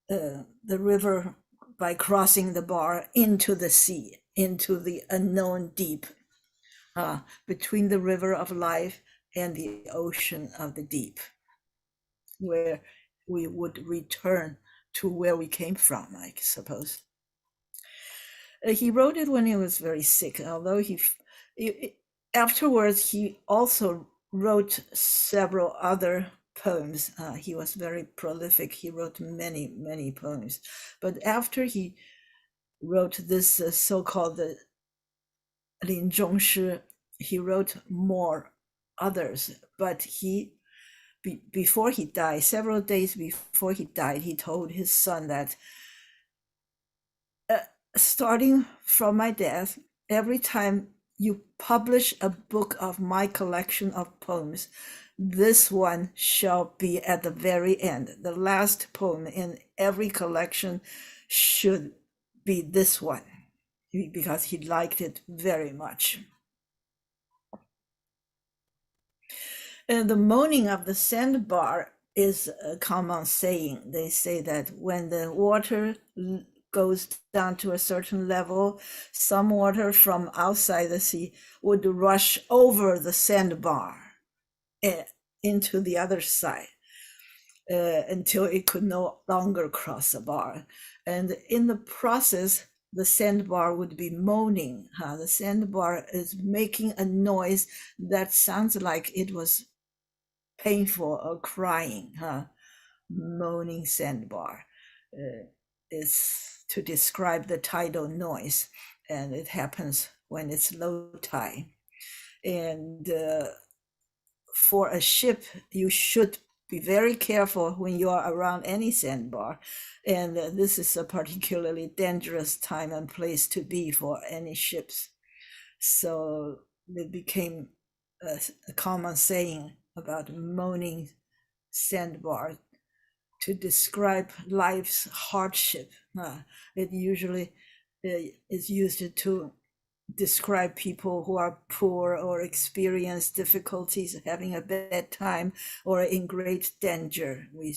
the river by crossing the bar into the sea, into the unknown deep, between the river of life and the ocean of the deep, where we would return to where we came from, I suppose. He wrote it when he was very sick, although afterwards he also wrote several other poems. He was very prolific. He wrote many, many poems. But after he wrote this so-called Lin Zhongshi, he wrote more others. But before he died, several days before he died, he told his son that starting from my death, every time you publish a book of my collection of poems, this one shall be at the very end. The last poem in every collection should be this one, because he liked it very much. And the moaning of the sandbar is a common saying. They say that when the water goes down to a certain level, some water from outside the sea would rush over the sandbar into the other side until it could no longer cross the bar. And in the process, the sandbar would be moaning. The sandbar is making a noise that sounds like it was painful or crying. Moaning sandbar is to describe the tidal noise, and it happens when it's low tide. And for a ship, you should be very careful when you are around any sandbar. And this is a particularly dangerous time and place to be for any ships. So it became a common saying about moaning sandbar to describe life's hardship. It usually is used to describe people who are poor or experience difficulties, having a bad time, or in great danger. We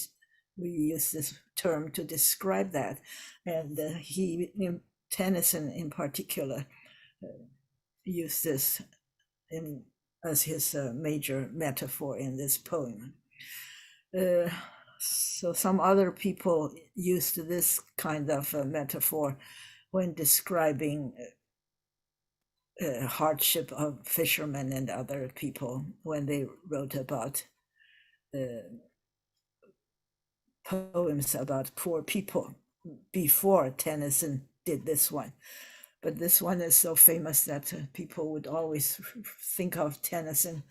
use this term to describe that. And Tennyson in particular used this as his major metaphor in this poem. So some other people used this kind of metaphor when describing hardship of fishermen and other people when they wrote about poems about poor people before Tennyson did this one. But this one is so famous that people would always think of Tennyson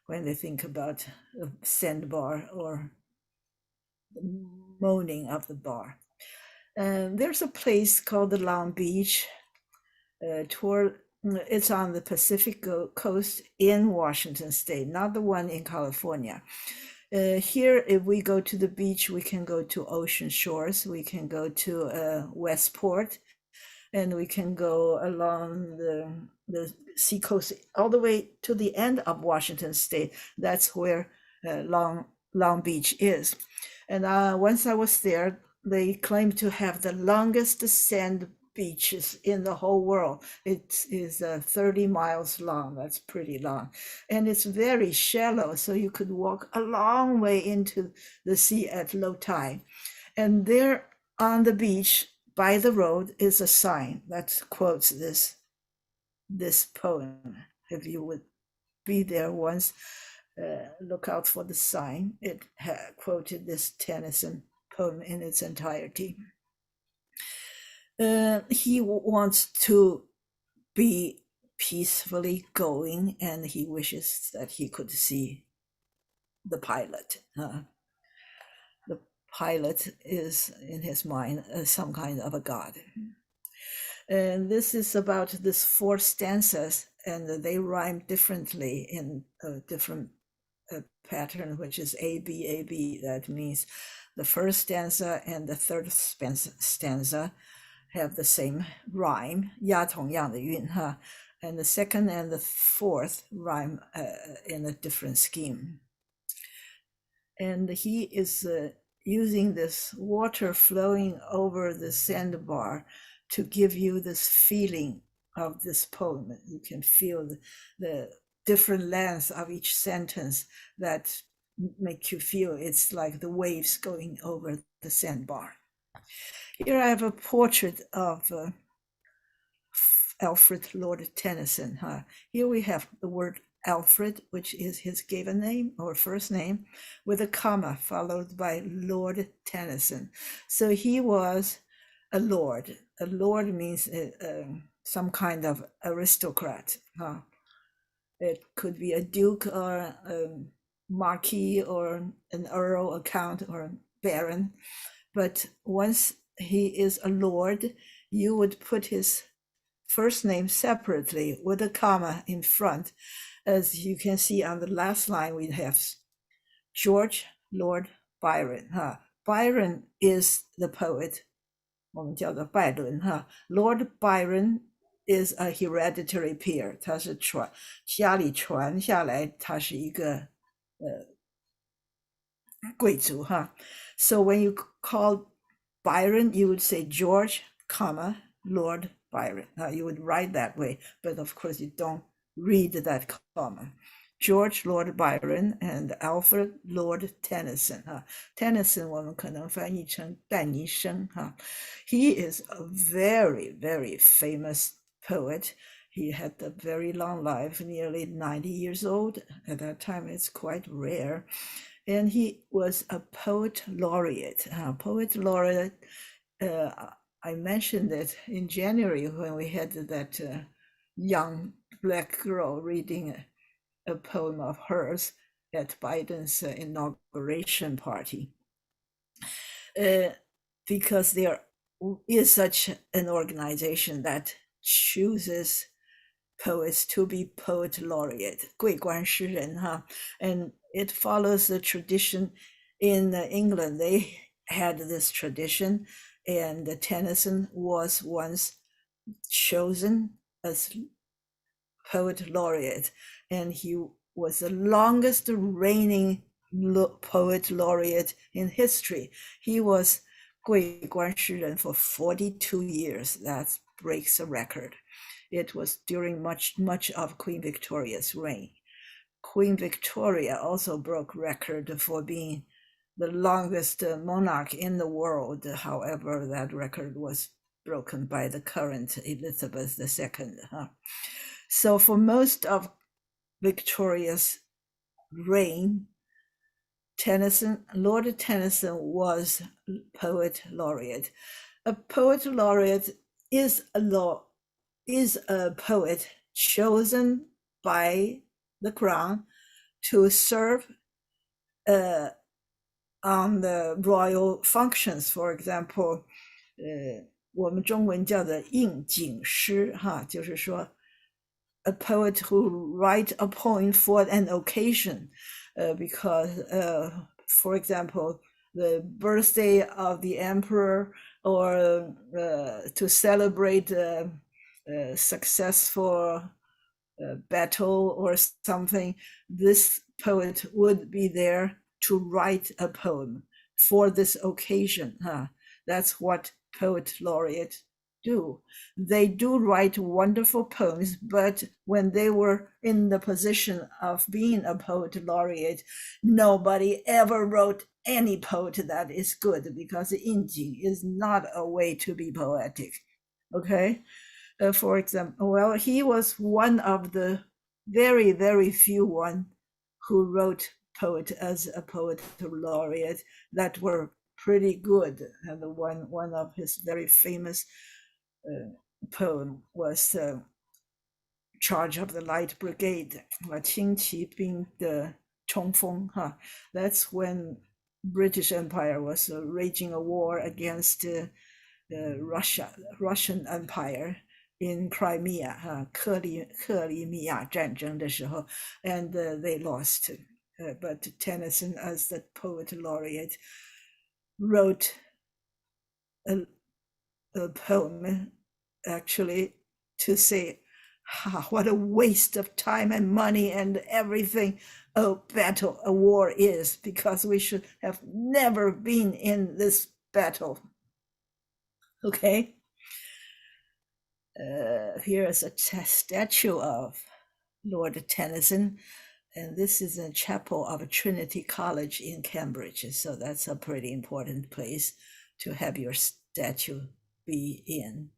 when they think about the sandbar or the moaning of the bar. There's a place called the Long Beach. It's on the Pacific coast in Washington State, not the one in California. Here, if we go to the beach, we can go to Ocean Shores, we can go to Westport, and we can go along the seacoast all the way to the end of Washington State. That's where Long Beach is. And once I was there, they claim to have the longest sand beaches in the whole world. It is 30 miles long. That's pretty long. And it's very shallow, so you could walk a long way into the sea at low tide. And there on the beach by the road is a sign that quotes this poem. If you would be there once, look out for the sign. It quoted this Tennyson poem in its entirety. He wants to be peacefully going, and he wishes that he could see the pilot. The pilot is in his mind some kind of a god. And this is about this 4 stanzas, and they rhyme differently in a different pattern, which is A, B, A, B. That means the first stanza and the third stanza have the same rhyme, 押同样的韵, and the second and the fourth rhyme in a different scheme. And he is using this water flowing over the sandbar to give you this feeling of this poem. You can feel the different lengths of each sentence that make you feel it's like the waves going over the sandbar. Here I have a portrait of Alfred Lord Tennyson. Here we have the word Alfred, which is his given name or first name, with a comma followed by Lord Tennyson. So he was a lord. A lord means some kind of aristocrat. It could be a duke or a marquis or an earl, a count or a baron. But once he is a lord, you would put his first name separately with a comma in front. As you can see on the last line, we have George Lord Byron. Byron is the poet, 我们叫做拜伦, Lord Byron is a hereditary peer. 他是家里传下来，他是一个贵族. So when you call Byron, you would say George, comma, Lord Byron. You would write that way, but of course you don't read that comma. George Lord Byron and Alfred Lord Tennyson. Tennyson 我们可能翻译成戴尼生. He is a very, very famous poet. He had a very long life, nearly 90 years old. At that time, it's quite rare. And he was a poet laureate. Poet laureate, I mentioned it in January when we had that young black girl reading a poem of hers at Biden's inauguration party. Because there is such an organization that chooses poets to be poet laureate, 桂冠诗人, and it follows the tradition in England. They had this tradition, and Tennyson was once chosen as poet laureate, and he was the longest reigning poet laureate in history. He was 桂冠诗人 for 42 years. That breaks a record. It was during much of Queen Victoria's reign. Queen Victoria also broke record for being the longest monarch in the world. However, that record was broken by the current Elizabeth II. So for most of Victoria's reign, Lord Tennyson was poet laureate. A poet laureate is a poet chosen by the crown to serve on the royal functions. For example, 我们中文叫做应景诗, 就是说 a poet who write a poem for an occasion, because, for example, the birthday of the emperor, or to celebrate a successful battle or something, this poet would be there to write a poem for this occasion. That's what poet laureates do. They do write wonderful poems, but when they were in the position of being a poet laureate, nobody ever wrote any poet that is good, because 应景 is not a way to be poetic. Okay, for example, well, he was one of the very, very few one who wrote poet as a poet laureate that were pretty good. And one of his very famous poem was charge of the Light Brigade, 轻骑兵的冲锋 That's when British Empire was raging a war against the Russian Empire in Crimea, 克里米亚战争的时候 and they lost. But Tennyson, as the poet laureate, wrote a poem actually to say what a waste of time and money and everything a war is, because we should have never been in this battle. Okay. Here is a statue of Lord Tennyson, and this is a chapel of Trinity College in Cambridge, so that's a pretty important place to have your statue be in.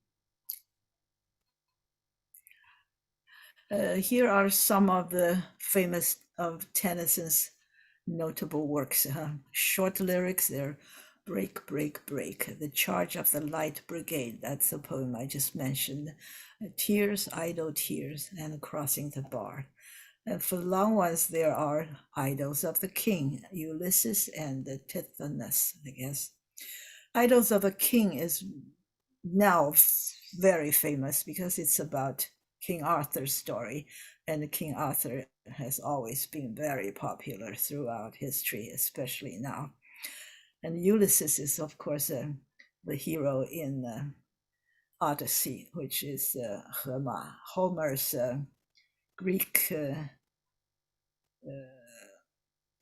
Here are some of the famous of Tennyson's notable works. Short lyrics, they're Break, Break, Break, The Charge of the Light Brigade, that's the poem I just mentioned. Tears, Idle Tears, and Crossing the Bar. And for the long ones, there are Idols of the King, Ulysses, and the Tithonus, I guess. Idols of the King is now very famous because it's about King Arthur's story, and King Arthur has always been very popular throughout history, especially now. And Ulysses is, of course, the hero in Odyssey, which is Homer's Greek,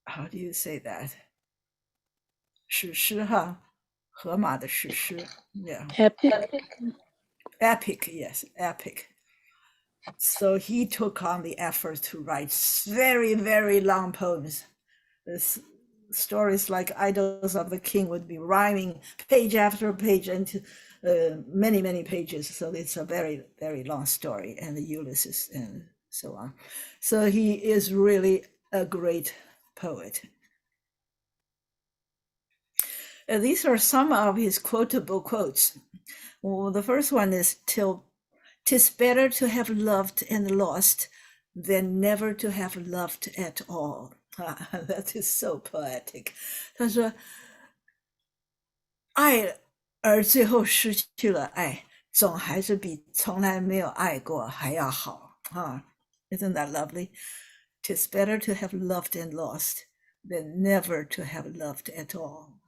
how do you say that? 史诗哈，荷马的史诗 yeah. Epic, yes, epic. So he took on the effort to write very, very long poems. This stories like Idols of the King would be rhyming page after page into many, many pages. So it's a very, very long story, and the Ulysses and so on. So he is really a great poet. These are some of his quotable quotes. Well, the first one is, "'Tis better to have loved and lost than never to have loved at all." That is so poetic. 他说，爱而最后失去了爱，总还是比从来没有爱过还要好。Isn't that lovely? "'Tis better to have loved and lost than never to have loved at all."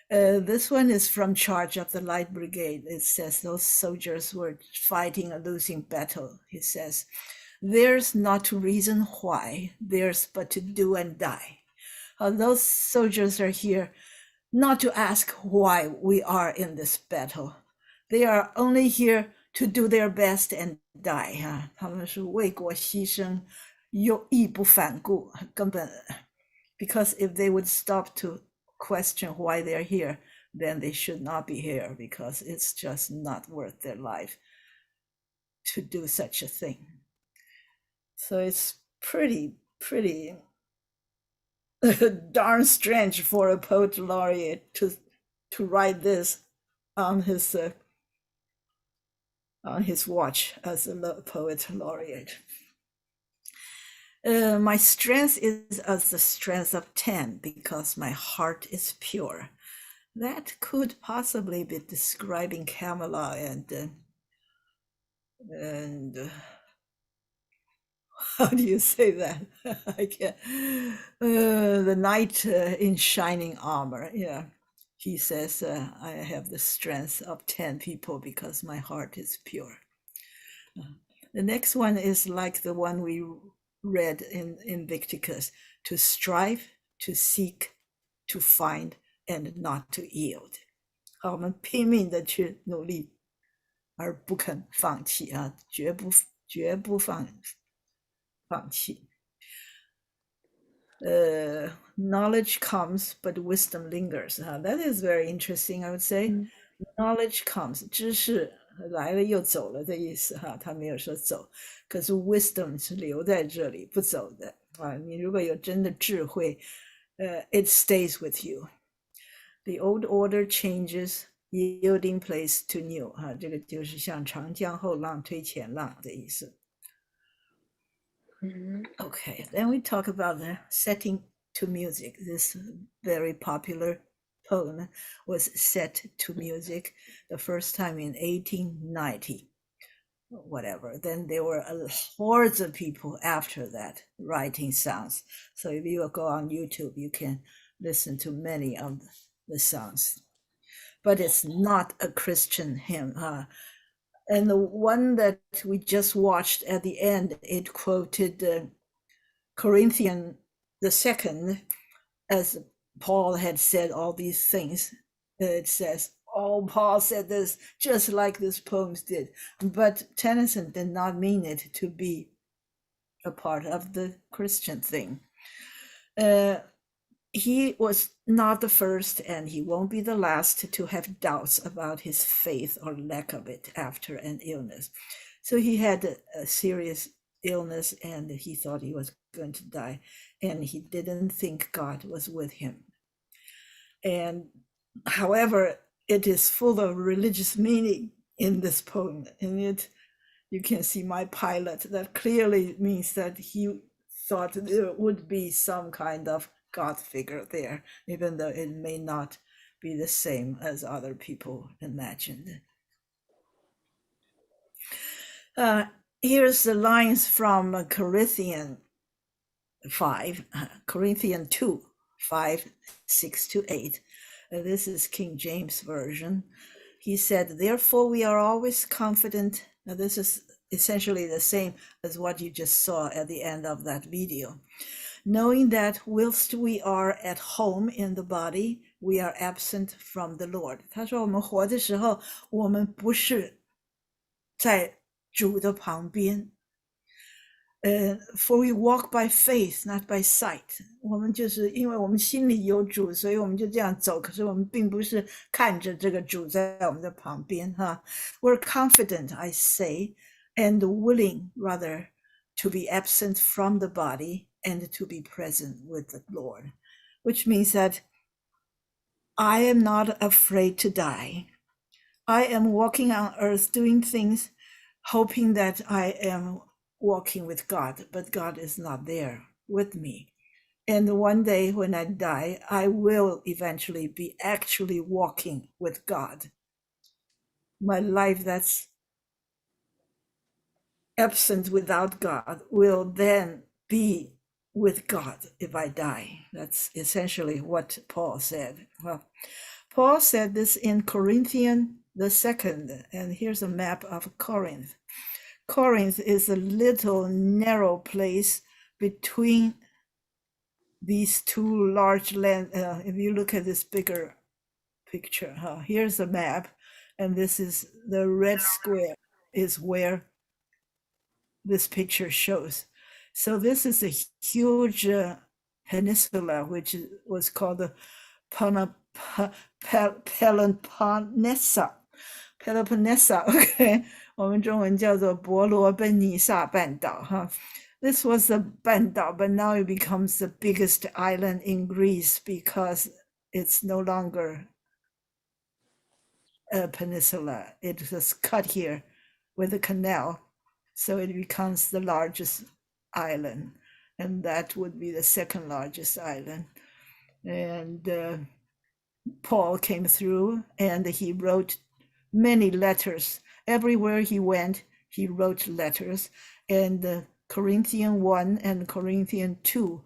This one is from Charge of the Light Brigade. It says those soldiers were fighting a losing battle. He says, "There's not reason why, there's but to do and die." Those soldiers are here not to ask why we are in this battle. They are only here to do their best and die. 他们是为国牺牲，义不反顾，根本 because if they would stop to question why they're here, then they should not be here, because it's just not worth their life to do such a thing. So it's pretty darn strange for a poet laureate to write this on his watch as a poet laureate. My strength is as the strength of 10, because my heart is pure. That could possibly be describing Camelot and how do you say that? I can't. The knight in shining armor. Yeah, he says, "I have the strength of 10 people because my heart is pure." The next one is like the one we read in Invicticus: "To strive, to seek, to find, and not to yield." 好，我们拼命的去努力，而不肯放弃啊，绝不放弃。Knowledge comes, but wisdom lingers. That is very interesting, I would say. Knowledge comes, 知识来了又走了的意思哈，他没有说走，可是 wisdom 是留在这里不走的啊。你如果有真的智慧，it stays with you. The old order changes, yielding place to new 这个就是像长江后浪推前浪的意思。Okay, then we talk about the setting to music. This very popular poem was set to music the first time in 1890. Whatever. Then there were hordes of people after that writing songs. So if you go on YouTube, you can listen to many of the songs. But it's not a Christian hymn. And the one that we just watched at the end, it quoted Corinthian the second, as Paul had said all these things. It says, oh, Paul said this just like this poem did. But Tennyson did not mean it to be a part of the Christian thing. He was not the first, and he won't be the last to have doubts about his faith or lack of it after an illness. So he had a serious illness, and he thought he was going to die, and he didn't think God was with him. And however, it is full of religious meaning in this poem. In it, you can see my pilot. That clearly means that he thought there would be some kind of God figure there, even though it may not be the same as other people imagined. Here's the lines from Corinthians 5, Corinthians 2, 5, 6 to 8. This is King James Version. He said, therefore we are always confident. Now this is essentially the same as what you just saw at the end of that video. Knowing that whilst we are at home in the body, we are absent from the Lord. 他说我们活的时候，我们不是在主的旁边。For we walk by faith, not by sight. 我们就是因为我们心里有主，所以我们就这样走。可是我们并不是看着这个主在我们的旁边哈。We're confident, I say, and willing rather to be absent from the body and to be present with the Lord, which means that I am not afraid to die. I am walking on earth doing things, hoping that I am walking with God, but God is not there with me. And one day when I die, I will eventually be actually walking with God. My life that's absent without God will then be with God if I die. That's essentially what Paul said. Well, Paul said this in Corinthians the second, and here's a map of Corinth. Corinth is a little narrow place between these two large land. If you look at this bigger picture, here's a map, and this is the red square is where this picture shows. So this is a huge peninsula, which was called the Peloponnesa. Okay, 我们中文叫做伯罗奔尼撒半岛哈。This was a 半岛, but now it becomes the biggest island in Greece because it's no longer a peninsula. It was cut here with a canal, so it becomes the largest island, and that would be the second largest island. And Paul came through, and he wrote many letters. Everywhere he went, he wrote letters. And Corinthians 1 and Corinthians 2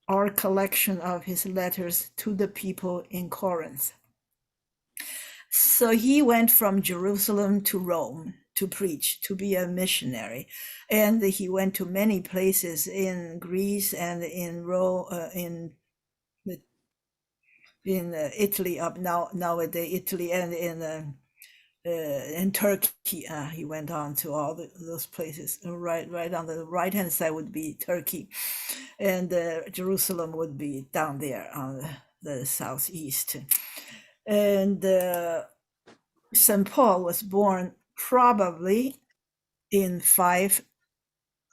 are a collection of his letters to the people in Corinth. So he went from Jerusalem to Rome to preach, to be a missionary. And he went to many places in Greece and in Rome, in Italy, up nowadays Italy, and in Turkey. He went on to all those places. Right on the right hand side would be Turkey, and Jerusalem would be down there on the southeast. And St. Paul was born probably in the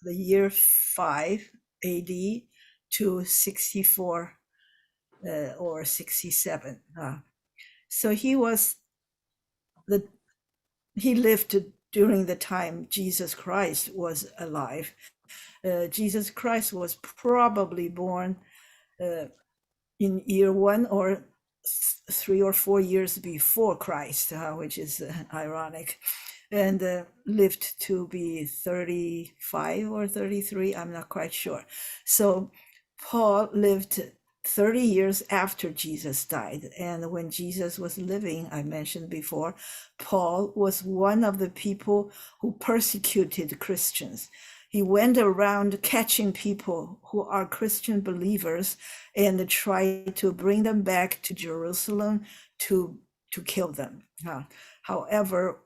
year 5 AD to 64 or 67. So he was he lived during the time Jesus Christ was alive. Jesus Christ was probably born in year 1 or 3 or 4 years before Christ, which is ironic, and lived to be 35 or 33. I'm not quite sure. So Paul lived 30 years after Jesus died. And when Jesus was living, I mentioned before, Paul was one of the people who persecuted Christians. He went around catching people who are Christian believers and tried to bring them back to Jerusalem to kill them. However,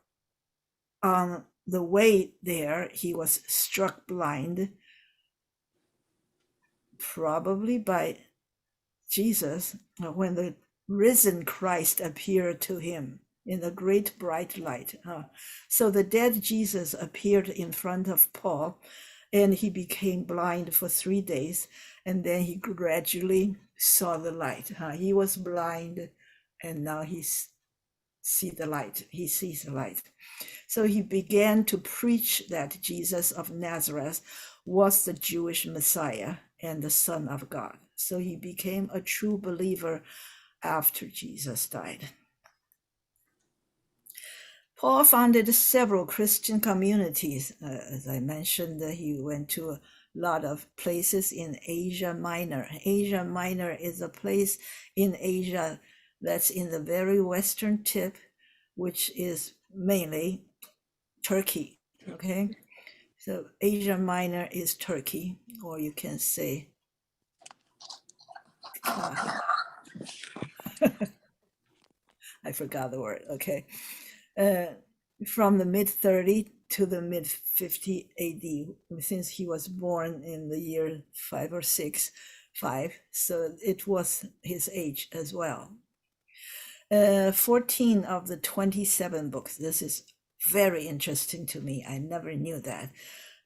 on the way there, he was struck blind, probably by Jesus, when the risen Christ appeared to him in a great bright light. So the dead Jesus appeared in front of Paul, and he became blind for 3 days, and then he gradually saw the light. He was blind, and now he sees the light. So he began to preach that Jesus of Nazareth was the Jewish Messiah and the Son of God. So he became a true believer after Jesus died. Paul founded several Christian communities. As I mentioned, he went to a lot of places in Asia Minor. Asia Minor is a place in Asia that's in the very western tip, which is mainly Turkey. Okay, so Asia Minor is Turkey, or you can say I forgot the word. Okay, from the mid 30 to the mid 50 AD, since he was born in the year 5 or 6, 5, so it was his age as well. 14 of the 27 books. This is very interesting to me. I never knew that.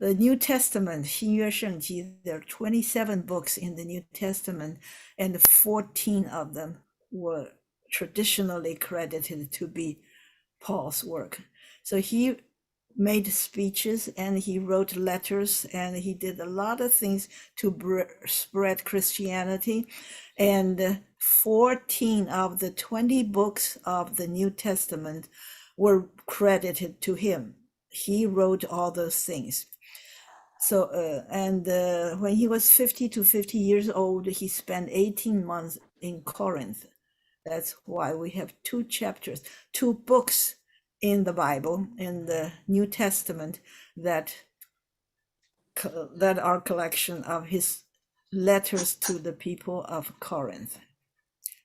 The New Testament, 新约圣经, there are 27 books in the New Testament, and 14 of them were traditionally credited to be Paul's work. So he made speeches and he wrote letters and he did a lot of things to spread Christianity. And 14 of the 20 books of the New Testament were credited to him. He wrote all those things. So, when he was 50 to 50 years old, he spent 18 months in Corinth. That's why we have 2 chapters, 2 books in the Bible, in the New Testament, that are collection of his letters to the people of Corinth.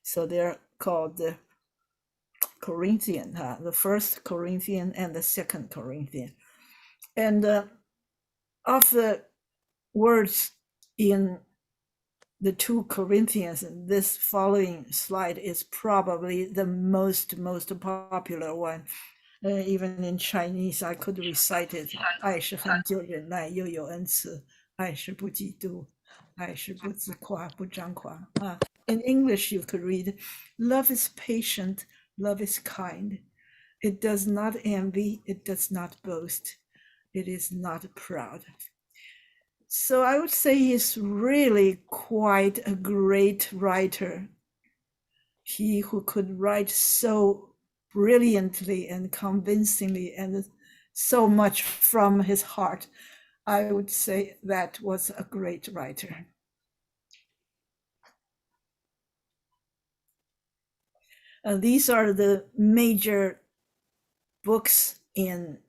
So they're called the Corinthian, the first Corinthian and the second Corinthian. And of the words in the 2 Corinthians, this following slide is probably the most popular one. Even in Chinese, I could recite it. 爱是恒久忍耐，又有恩慈；爱是不嫉妒，爱是不自夸，不张狂。In English, you could read, love is patient, love is kind. It does not envy, it does not boast, it is not proud. So I would say he's really quite a great writer. He who could write so brilliantly and convincingly and so much from his heart, I would say that was a great writer. These are the major books in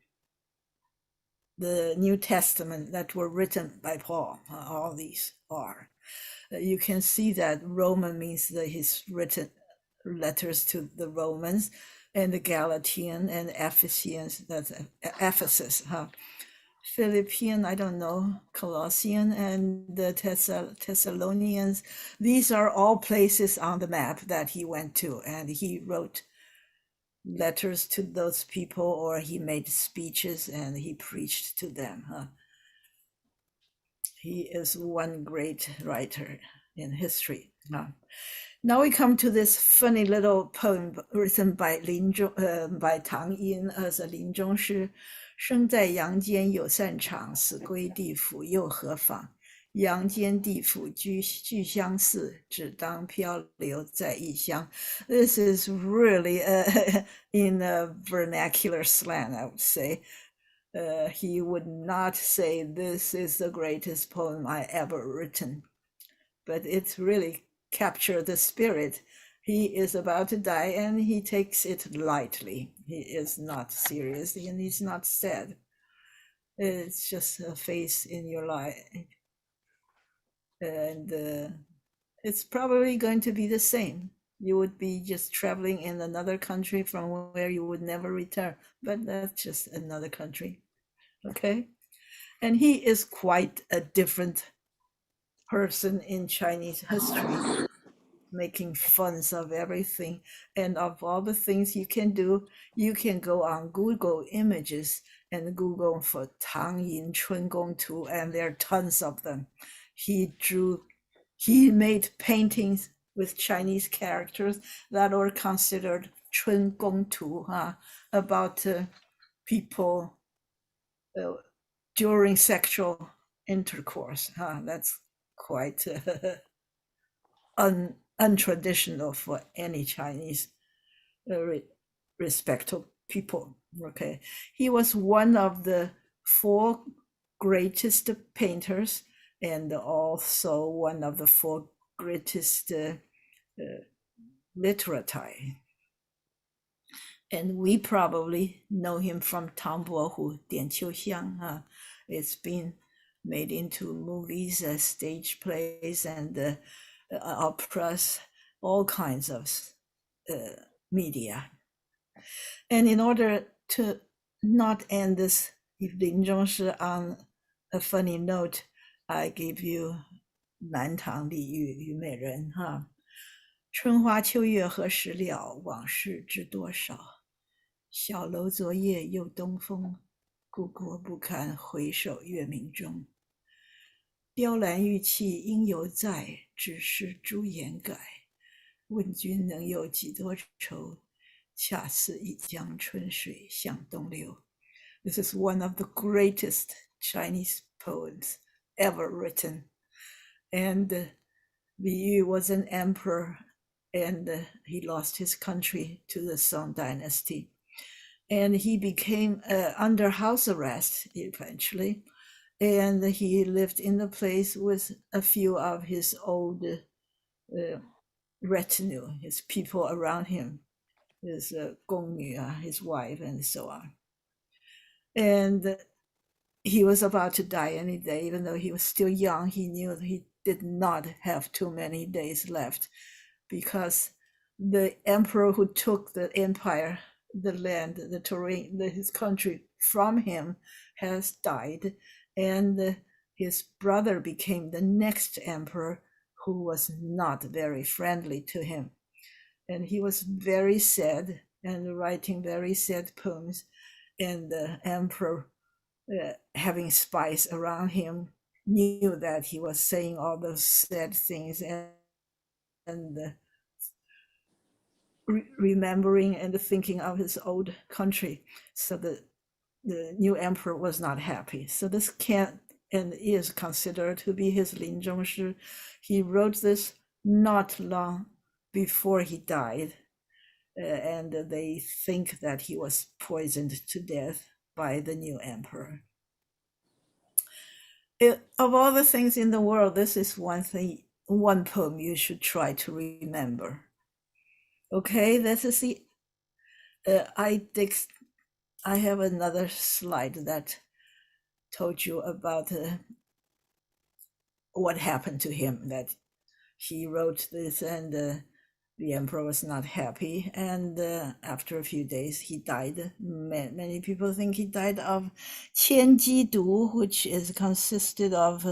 the New Testament that were written by Paul. All these are. You can see that Roman means that he's written letters to the Romans, and the Galatian and Ephesians, that's Ephesus, Philippian, I don't know, Colossian and the Thessalonians. These are all places on the map that he went to, and he wrote letters to those people, or he made speeches and he preached to them. He is one great writer in history. Now we come to this funny little poem written by by Tang Yin as a 临终诗。生在阳间有散场，死归地府又何妨？阳间地府俱相似，只当漂流在异乡。This is really in a vernacular slang, I would say. He would not say this is the greatest poem I ever written, but it's really captured the spirit. He is about to die and he takes it lightly. He is not serious and he's not sad. It's just a phase in your life. And it's probably going to be the same. You would be just traveling in another country from where you would never return, but that's just another country. Okay. And he is quite a different person in Chinese history, making fun of everything. And of all the things you can do, you can go on Google Images and Google for Tang Yin Chun Gong Tu, and there are tons of them. He made paintings with Chinese characters that were considered Chun Gong Tu, about people during sexual intercourse. That's quite untraditional for any Chinese respectable people. Okay, he was one of the 4 greatest painters and also one of the 4 greatest literati. And we probably know him from 唐伯虎点秋香. It's been made into movies, stage plays, and operas, all kinds of media. And in order to not end this 临终诗 on a funny note, I give you 南唐李煜虞美人春花秋月何时了，往事知多少。小楼昨夜又东风，故国不堪回首月明中。雕栏玉砌应犹在，只是朱颜改。问君能有几多愁？恰似一江春水向东流。This is one of the greatest Chinese poems ever written. And Li Yu was an emperor, and he lost his country to the Song dynasty. And he became under house arrest eventually. And he lived in the place with a few of his old retinue, his people around him, his gongnu, his wife, and so on. And he was about to die any day, even though he was still young. He knew that he did not have too many days left, because the emperor who took the empire, the land, the terrain, his country from him has died, and his brother became the next emperor, who was not very friendly to him. And he was very sad and writing very sad poems, and the emperor, having spies around him, knew that he was saying all those sad things, and remembering and thinking of his old country. So the new emperor was not happy. So this can and is considered to be his 临终诗. He wrote this not long before he died, and they think that he was poisoned to death by the new emperor. Of all the things in the world, this is one poem you should try to remember. Okay, this is the I have another slide that told you about what happened to him, that he wrote this and the emperor was not happy, and after a few days he died. Many people think he died of 千机毒, which is consisted of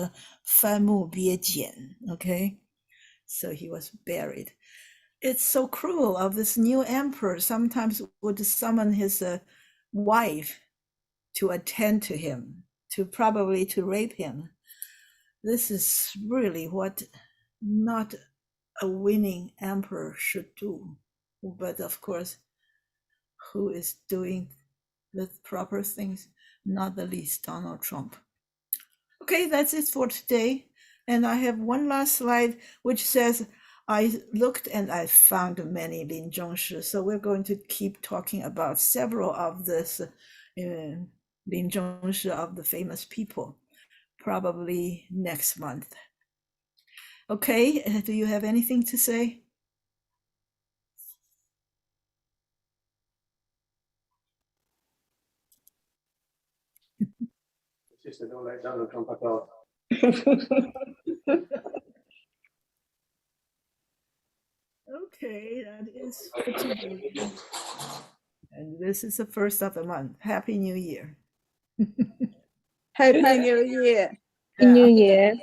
番木鳖碱. Okay, so he was buried. It's so cruel of this new emperor. Sometimes would summon his wife to attend to him, probably to rape him. This is really what not a winning emperor should do. But of course, who is doing the proper things? Not the least Donald Trump. Okay, that's it for today. And I have one last slide which says, I looked and I found many Lin Zhongshi. So we're going to keep talking about several of this Lin Zhongshi of the famous people, probably next month. Okay, do you have anything to say? Just don't let Donald Trump at all. Okay, that is for today. And this is the first of the month. Happy New Year. Happy New Year. New Year.